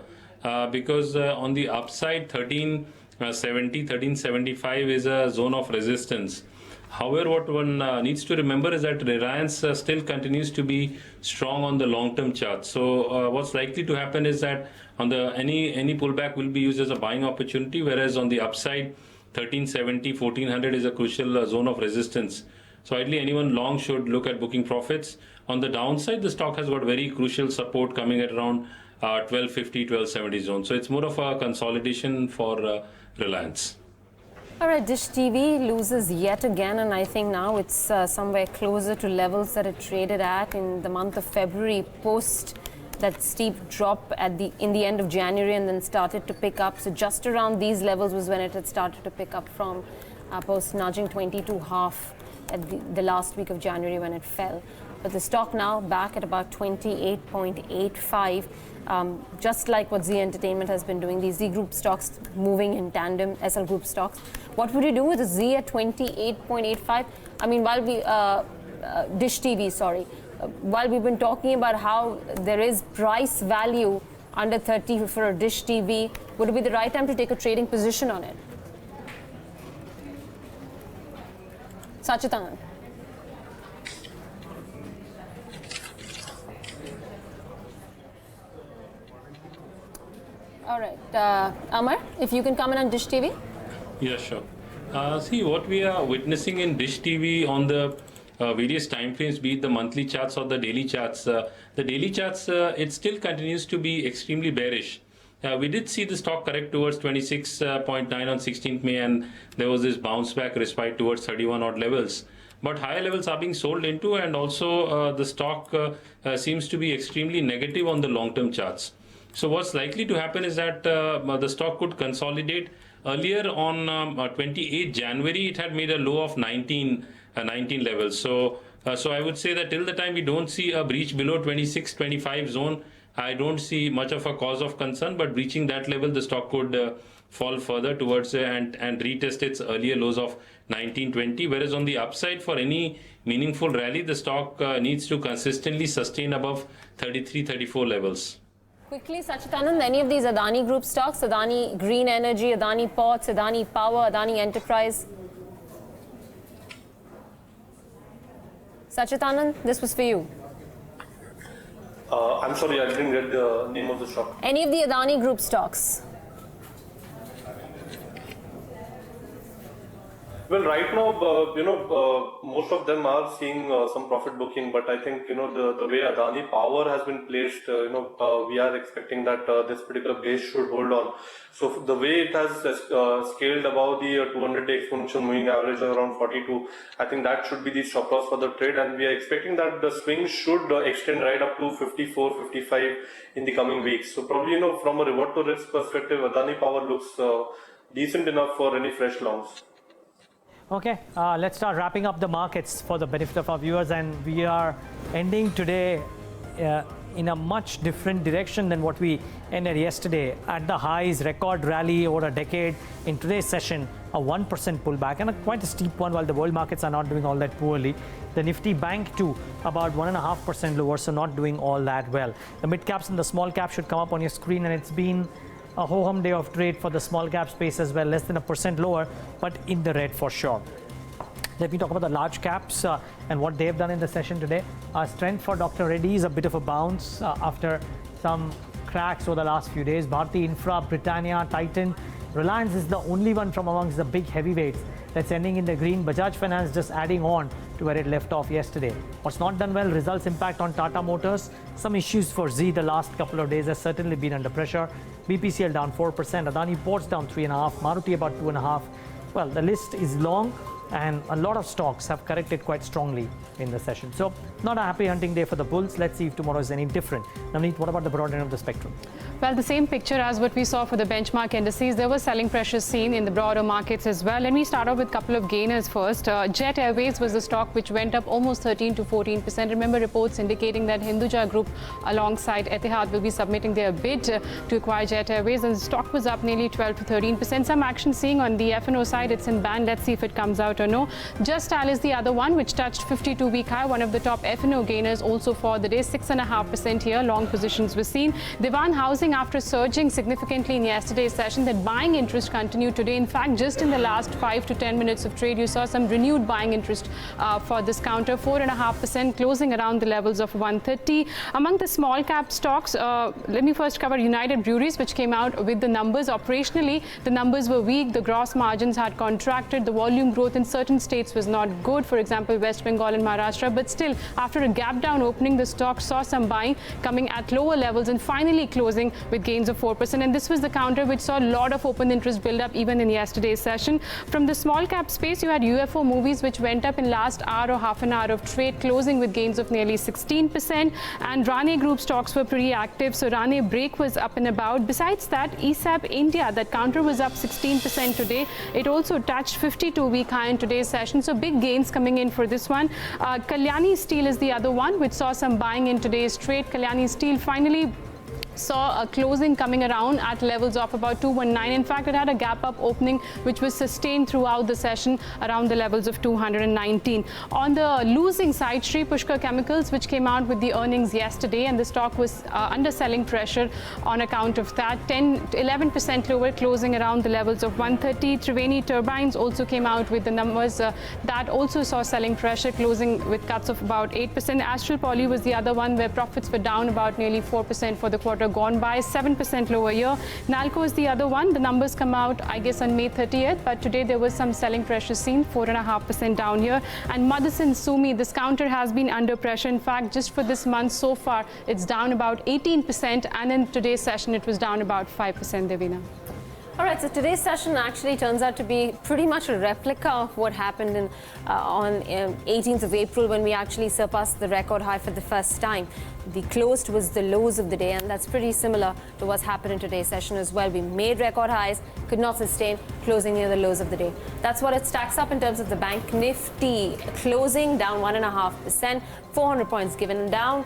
because on the upside 1370, 1375 is a zone of resistance. However, what one needs to remember is that Reliance still continues to be strong on the long-term chart. So what's likely to happen is that on the any pullback will be used as a buying opportunity, whereas on the upside 1370, 1400 is a crucial zone of resistance. So ideally anyone long should look at booking profits. On the downside, the stock has got very crucial support coming at around 1250, 1270 zone. So it's more of a consolidation for Reliance. All right, Dish TV loses yet again, and I think now it's somewhere closer to levels that it traded at in the month of February, post that steep drop in the end of January, and then started to pick up. So just around these levels was when it had started to pick up from, post nudging 22.5 at the last week of January when it fell. But the stock now back at about 28.85. Just like what Z Entertainment has been doing, these Z Group stocks moving in tandem, SL Group stocks. What would you do with a Z at 28.85? I mean, while we, Dish TV, sorry, while we've been talking about how there is price value under 30 for a Dish TV, would it be the right time to take a trading position on it? Sacchitanand. All right, Amar, if you can come in on Dish TV. Yeah, sure. See, what we are witnessing in Dish TV on the various time frames, be it the monthly charts or the daily charts. The daily charts, it still continues to be extremely bearish. We did see the stock correct towards 26.9 on 16th May, and there was this bounce back respite towards 31 odd levels. But higher levels are being sold into, and also the stock seems to be extremely negative on the long-term charts. So what's likely to happen is that the stock could consolidate. Earlier on 28 January, it had made a low of 19 levels. So I would say that till the time we don't see a breach below 26-25 zone, I don't see much of a cause of concern. But reaching that level, the stock could fall further towards and retest its earlier lows of 19-20. Whereas on the upside, for any meaningful rally, the stock needs to consistently sustain above 33-34 levels. Quickly, Sacchitanand, any of these Adani Group stocks, Adani Green Energy, Adani Ports, Adani Power, Adani Enterprise? Sacchitanand, this was for you. I'm sorry, I didn't get the name of the stock. Any of the Adani Group stocks? Well, right now, most of them are seeing some profit booking, but I think, the way Adani Power has been placed, we are expecting that this particular base should hold on. So the way it has scaled above the 200-day exponential moving average of around 42, I think that should be the stop loss for the trade, and we are expecting that the swing should extend right up to 54, 55 in the coming weeks. So probably, from a reward to risk perspective, Adani Power looks decent enough for any fresh longs. Okay, let's start wrapping up the markets for the benefit of our viewers, and we are ending today in a much different direction than what we ended yesterday. At the highs, record rally over a decade. In today's session, a 1% pullback, and quite a steep one, while the world markets are not doing all that poorly. The Nifty Bank too, about 1.5% lower, so not doing all that well. The mid caps and the small caps should come up on your screen, and it's been a ho-hum day of trade for the small cap space as well, less than 1% lower, but in the red for sure. Let me talk about the large caps and what they've done in the session today. Strength for Dr. Reddy's, a bit of a bounce after some cracks over the last few days. Bharti Infra, Britannia, Titan. Reliance is the only one from amongst the big heavyweights that's ending in the green. Bajaj Finance just adding on to where it left off yesterday. What's not done well, results impact on Tata Motors. Some issues for Z the last couple of days has certainly been under pressure. BPCL down 4%, Adani Ports down 3.5%, Maruti about 2.5%. Well, the list is long. and a lot of stocks have corrected quite strongly in the session. So not a happy hunting day for the bulls. Let's see if tomorrow is any different. Navneet, what about the broad end of the spectrum? Well, the same picture as what we saw for the benchmark indices. There was selling pressure seen in the broader markets as well. Let me start off with a couple of gainers first. Jet Airways was the stock which went up almost 13 to 14%. Remember reports indicating that Hinduja Group alongside Etihad will be submitting their bid to acquire Jet Airways, and the stock was up nearly 12 to 13%. Some action seeing on the F&O side. It's in band. Let's see if it comes out or no. Just Al is the other one which touched 52-week high, one of the top F&O gainers also for the day. 6.5% here. Long positions were seen. Diwan Housing, after surging significantly in yesterday's session, that buying interest continued today. In fact, just in the last 5 to 10 minutes of trade, you saw some renewed buying interest for this counter. 4.5%, closing around the levels of 130. Among the small cap stocks, let me first cover United Breweries, which came out with the numbers. Operationally, the numbers were weak. The gross margins had contracted. The volume growth in certain states was not good. For example, West Bengal and Maharashtra. But still, after a gap down opening, the stock saw some buying coming at lower levels and finally closing with gains of 4%. And this was the counter which saw a lot of open interest build up even in yesterday's session. From the small cap space, you had UFO Movies, which went up in last hour or half an hour of trade, closing with gains of nearly 16%. And Rane Group stocks were pretty active. So Rane Break was up and about. Besides that, ESAP India, that counter was up 16% today. It also touched 52-week high in today's session. So big gains coming in for this one. Kalyani Steel is the other one which saw some buying in today's trade. Kalyani Steel finally saw a closing coming around at levels of about 219. In fact, it had a gap up opening which was sustained throughout the session around the levels of 219. On the losing side, Sri Pushkar Chemicals, which came out with the earnings yesterday, and the stock was under selling pressure on account of that. 11% lower, closing around the levels of 130. Triveni Turbines also came out with the numbers that also saw selling pressure, closing with cuts of about 8%. Astral Poly was the other one where profits were down about nearly 4% for the quarter gone by, 7% lower year. Nalco is the other one. The numbers come out, I guess, on May 30th, but today there was some selling pressure seen, 4.5% down here. And Motherson Sumi, this counter has been under pressure. In fact, just for this month so far, it's down about 18%, and in today's session, it was down about 5%, Devina. All right, so today's session actually turns out to be pretty much a replica of what happened on 18th of April when we actually surpassed the record high for the first time. The closed was the lows of the day, and that's pretty similar to what's happened in today's session as well. We made record highs, could not sustain, closing near the lows of the day. That's what it stacks up in terms of the bank Nifty, closing down 1.5%, 400 points given down.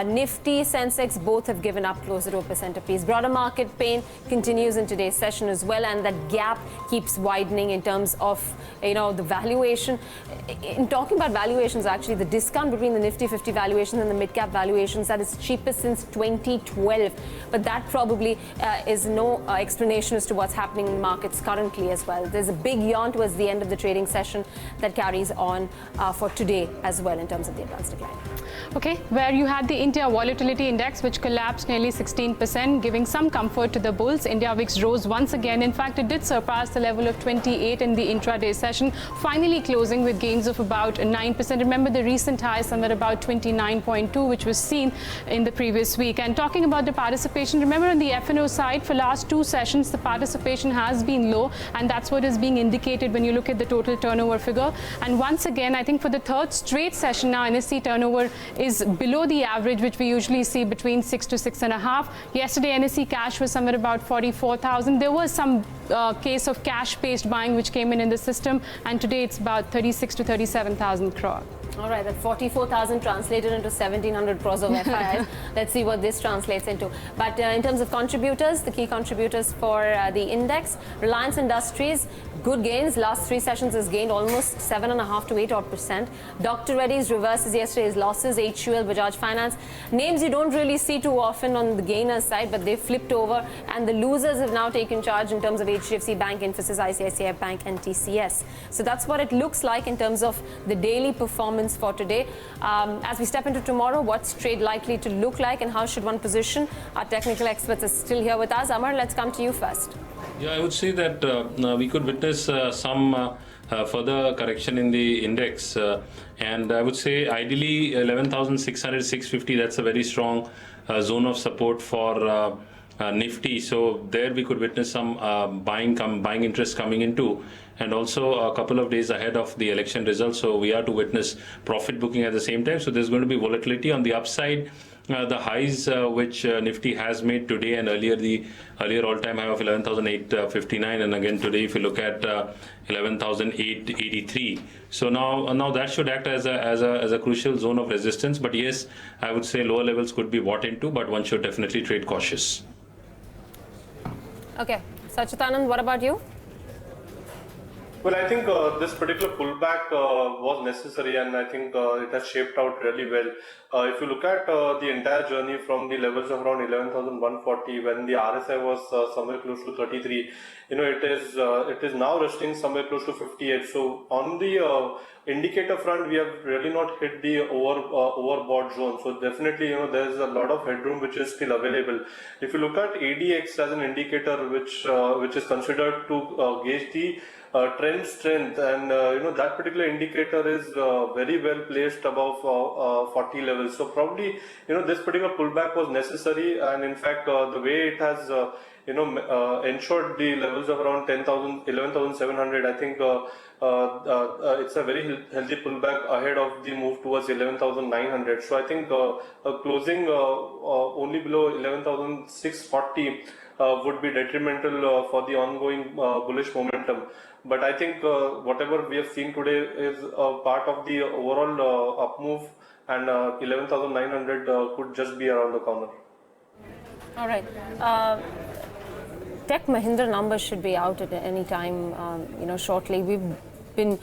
Nifty, Sensex, both have given up closer to 1% apiece. Broader market pain continues in today's session as well, and that gap keeps widening in terms of the valuation. In talking about valuations, actually, the discount between the Nifty 50 valuations and the mid-cap valuations, that is cheapest since 2012. But that probably is no explanation as to what's happening in markets currently as well. There's a big yawn towards the end of the trading session that carries on for today as well in terms of the advanced decline. Okay, where you had the India Volatility Index, which collapsed nearly 16%, giving some comfort to the bulls. India VIX rose once again. In fact, it did surpass the level of 28 in the intraday session, finally closing with gains of about 9%. Remember the recent high somewhere about 29.2, which was seen in the previous week. And talking about the participation, remember on the F&O side, for last two sessions, the participation has been low, and that's what is being indicated when you look at the total turnover figure. And once again, I think for the third straight session now, NSE turnover is below the average, which we usually see between 6 to 6.5. Yesterday, NSE cash was somewhere about 44,000. There was some case of cash-based buying which came in the system, and today it's about 36 to 37,000 crore. All right, that 44,000 translated into 1,700 crores of FIIs. Let's see what this translates into. But in terms of contributors, the key contributors for the index, Reliance Industries, good gains. Last three sessions has gained almost 7.5 to 8%. Dr. Reddy's reverses yesterday's losses. HUL, Bajaj Finance, names you don't really see too often on the gainers side, but they flipped over, and the losers have now taken charge in terms of HDFC Bank, Infosys, ICICI Bank, and TCS. So that's what it looks like in terms of the daily performance for today. As we step into tomorrow, what's trade likely to look like and how should one position? Our technical experts are still here with us. Amar, let's come to you first. Yeah, I would say that we could witness some further correction in the index, and I would say ideally 11,600, 650, that's a very strong zone of support for Nifty. So there we could witness some buying interest coming into, and also a couple of days ahead of the election results. So we are to witness profit booking at the same time. So there's going to be volatility on the upside. The highs which Nifty has made today and earlier, the earlier all-time high of 11,859, and again today if you look at 11,883. So now that should act as a crucial zone of resistance. But yes, I would say lower levels could be bought into, but one should definitely trade cautious. Okay, Sacchitanand, what about you? Well, I think this particular pullback was necessary, and I think it has shaped out really well. If you look at the entire journey from the levels of around 11,140, when the RSI was somewhere close to 33, it is now resting somewhere close to 58. So on the indicator front, we have really not hit the overbought zone. So definitely, there is a lot of headroom which is still available. If you look at ADX as an indicator, which is considered to gauge the trend strength, and that particular indicator is very well placed above 40 levels. So probably this particular pullback was necessary, and in fact the way it has ensured the levels of around 11,700, I think it's a very healthy pullback ahead of the move towards 11,900. So I think closing only below 11,640 would be detrimental for the ongoing bullish momentum. But I think whatever we have seen today is a part of the overall up move, and 11,900 could just be around the corner. All right. Tech Mahindra numbers should be out at any time, shortly. We've been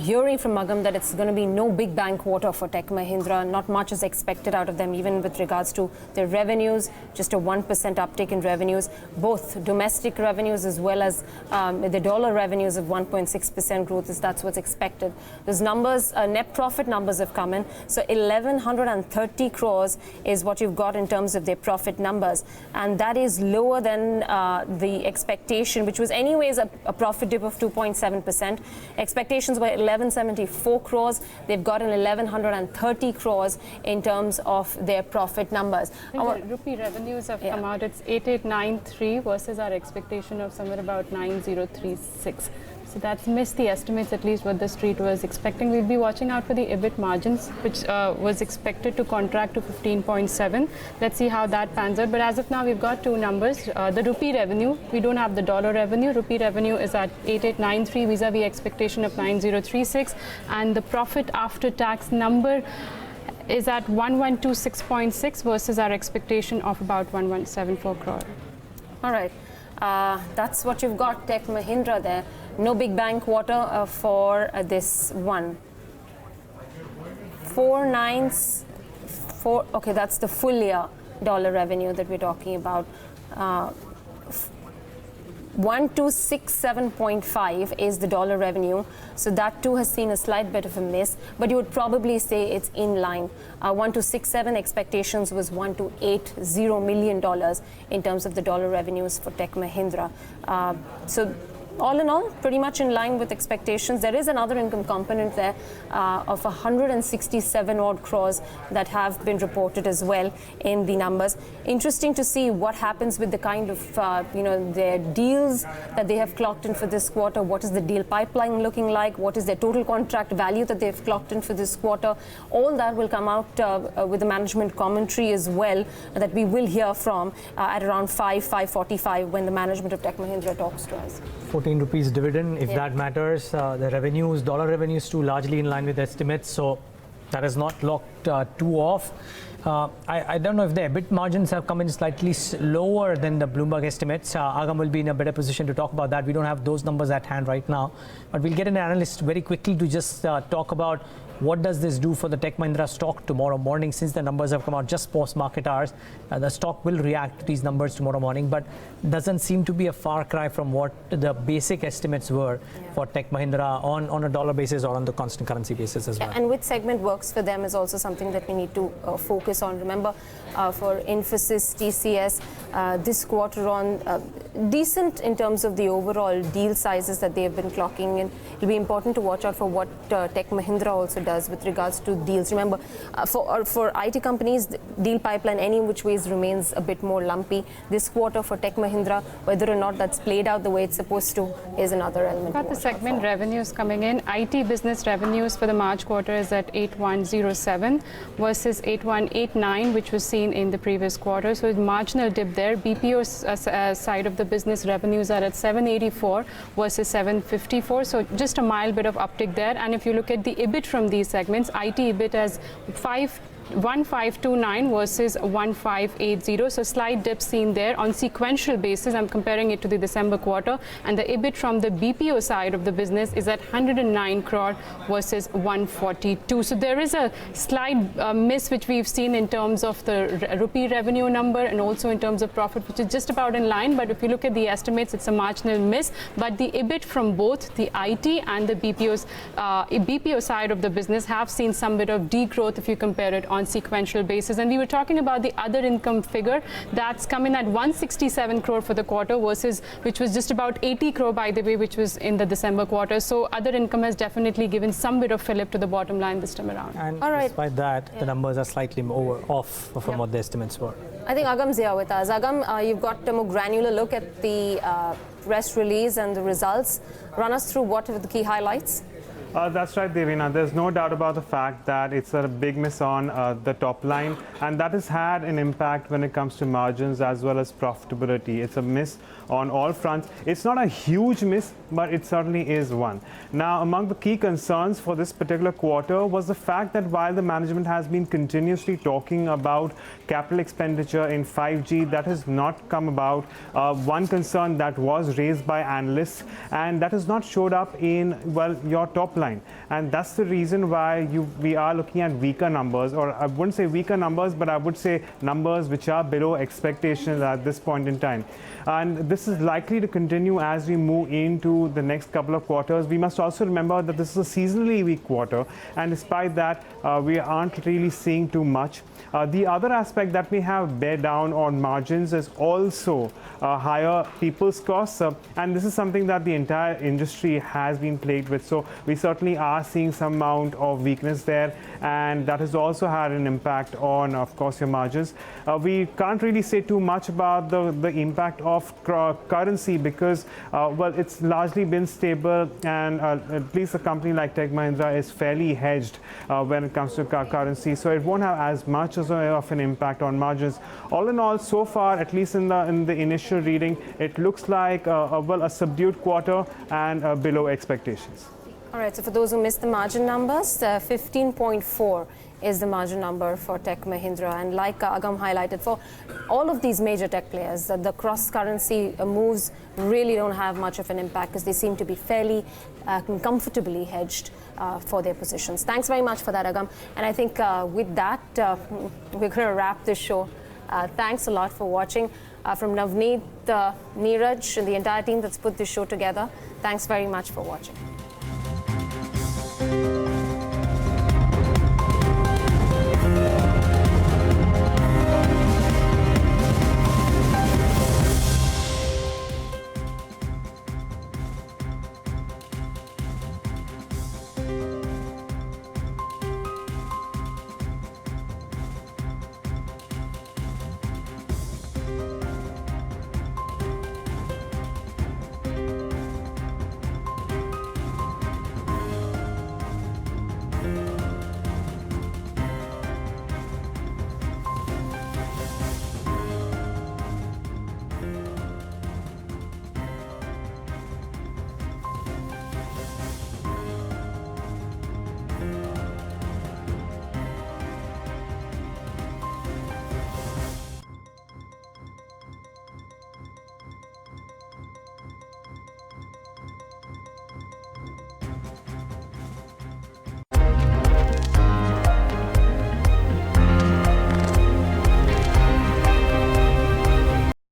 hearing from Magam that it's going to be no big bang quarter for Tech Mahindra. Not much is expected out of them, even with regards to their revenues, just a 1% uptick in revenues, both domestic revenues as well as the dollar revenues of 1.6% growth. That's what's expected. Those numbers, net profit numbers have come in. So 1,130 crores is what you've got in terms of their profit numbers. And that is lower than the expectation, which was anyways a profit dip of 2.7%. Expectations were 1,174 crores. They've got an 1,130 crores in terms of their profit numbers. The rupee revenues have come out. It's 8,893 versus our expectation of somewhere about 9,036. So that's missed the estimates, at least what the street was expecting. We'll be watching out for the EBIT margins, which was expected to contract to 15.7. Let's see how that pans out. But as of now, we've got two numbers. The rupee revenue, we don't have the dollar revenue. Rupee revenue is at 8,893 vis-a-vis expectation of 9,036. And the profit after tax number is at 1,126.6 versus our expectation of about 1,174 crore. All right. That's what you've got, Tech Mahindra there. No big bang quarter for this one. 494. Okay, that's the full year dollar revenue that we're talking about. 1,267.5 is the dollar revenue. So that too has seen a slight bit of a miss, but you would probably say it's in line. 1,267 expectations was $1,280 million in terms of the dollar revenues for Tech Mahindra. So all in all, pretty much in line with expectations. There is another income component there of 167 odd crores that have been reported as well in the numbers. Interesting to see what happens with the kind of their deals that they have clocked in for this quarter. What is the deal pipeline looking like? What is their total contract value that they've clocked in for this quarter? All that will come out with the management commentary as well, that we will hear from at around 5:45 when the management of Tech Mahindra talks to us. 14 rupees dividend, if that matters. The revenues, dollar revenues too, largely in line with estimates, so that is not locked too off. I don't know if the EBIT margins have come in slightly lower than the Bloomberg estimates. Agam will be in a better position to talk about that. We don't have those numbers at hand right now, but we'll get an analyst very quickly to just talk about what does this do for the Tech Mahindra stock tomorrow morning, since the numbers have come out just post market hours. The stock will react to these numbers tomorrow morning, but doesn't seem to be a far cry from what the basic estimates were for Tech Mahindra on a dollar basis or on the constant currency basis as well. And which segment works for them is also something that we need to focus focus on. Remember, for Infosys, TCS, this quarter on decent in terms of the overall deal sizes that they have been clocking in. It'll be important to watch out for what Tech Mahindra also does with regards to deals. Remember, for IT companies, the deal pipeline any which ways remains a bit more lumpy. This quarter for Tech Mahindra, whether or not that's played out the way it's supposed to, is another element. Got the segment revenues coming in. IT business revenues for the March quarter is at 8107 versus 8189, which was seen in the previous quarter. So a marginal dip there. BPO side of the business revenues are at 784 versus 754. So just a mild bit of uptick there. And if you look at the EBIT from these segments, IT EBIT has 1529 versus 1580, so slight dip seen there on sequential basis. I'm comparing it to the December quarter, and the EBIT from the BPO side of the business is at 109 crore versus 142. So there is a slight miss which we've seen in terms of the rupee revenue number and also in terms of profit, which is just about in line. But if you look at the estimates, it's a marginal miss. But the EBIT from both the IT and the BPO side of the business have seen some bit of degrowth if you compare it on sequential basis. And we were talking about the other income figure that's come in at 167 crore for the quarter versus which was just about 80 crore, by the way, which was in the December quarter. So other income has definitely given some bit of fillip to the bottom line this time around. And despite that, the numbers are slightly off from what the estimates were. I think Agam's here with us. Agam, you've got a more granular look at the press release and the results. Run us through what are the key highlights. That's right, Devina. There's no doubt about the fact that it's a big miss on the top line, and that has had an impact when it comes to margins as well as profitability. It's a miss on all fronts. It's not a huge miss, but it certainly is one. Now, among the key concerns for this particular quarter was the fact that while the management has been continuously talking about capital expenditure in 5G, that has not come about. One concern that was raised by analysts, and that has not showed up in, well, your top line. And that's the reason why we are looking at weaker numbers, or I wouldn't say weaker numbers, but I would say numbers which are below expectations at this point in time. And this is likely to continue as we move into the next couple of quarters. We must also remember that this is a seasonally weak quarter, and despite that, we aren't really seeing too much. The other aspect that we have bear down on margins is also higher people's costs, and this is something that the entire industry has been plagued with. So we certainly are seeing some amount of weakness there, and that has also had an impact on, of course, your margins. We can't really say too much about the impact of currency because, well, it's largely been stable, and at least a company like Tech Mahindra is fairly hedged when it comes to currency, so it won't have as much of an impact on margins. All in all, so far, at least in the initial reading, it looks like a subdued quarter and below expectations. All right, so for those who missed the margin numbers, 15.4 is the margin number for Tech Mahindra. And like Agam highlighted, for all of these major tech players, the cross-currency moves really don't have much of an impact because they seem to be fairly comfortably hedged for their positions. Thanks very much for that, Agam. And I think with that, we're going to wrap this show. Thanks a lot for watching. From Navneet, Neeraj, and the entire team that's put this show together, thanks very much for watching.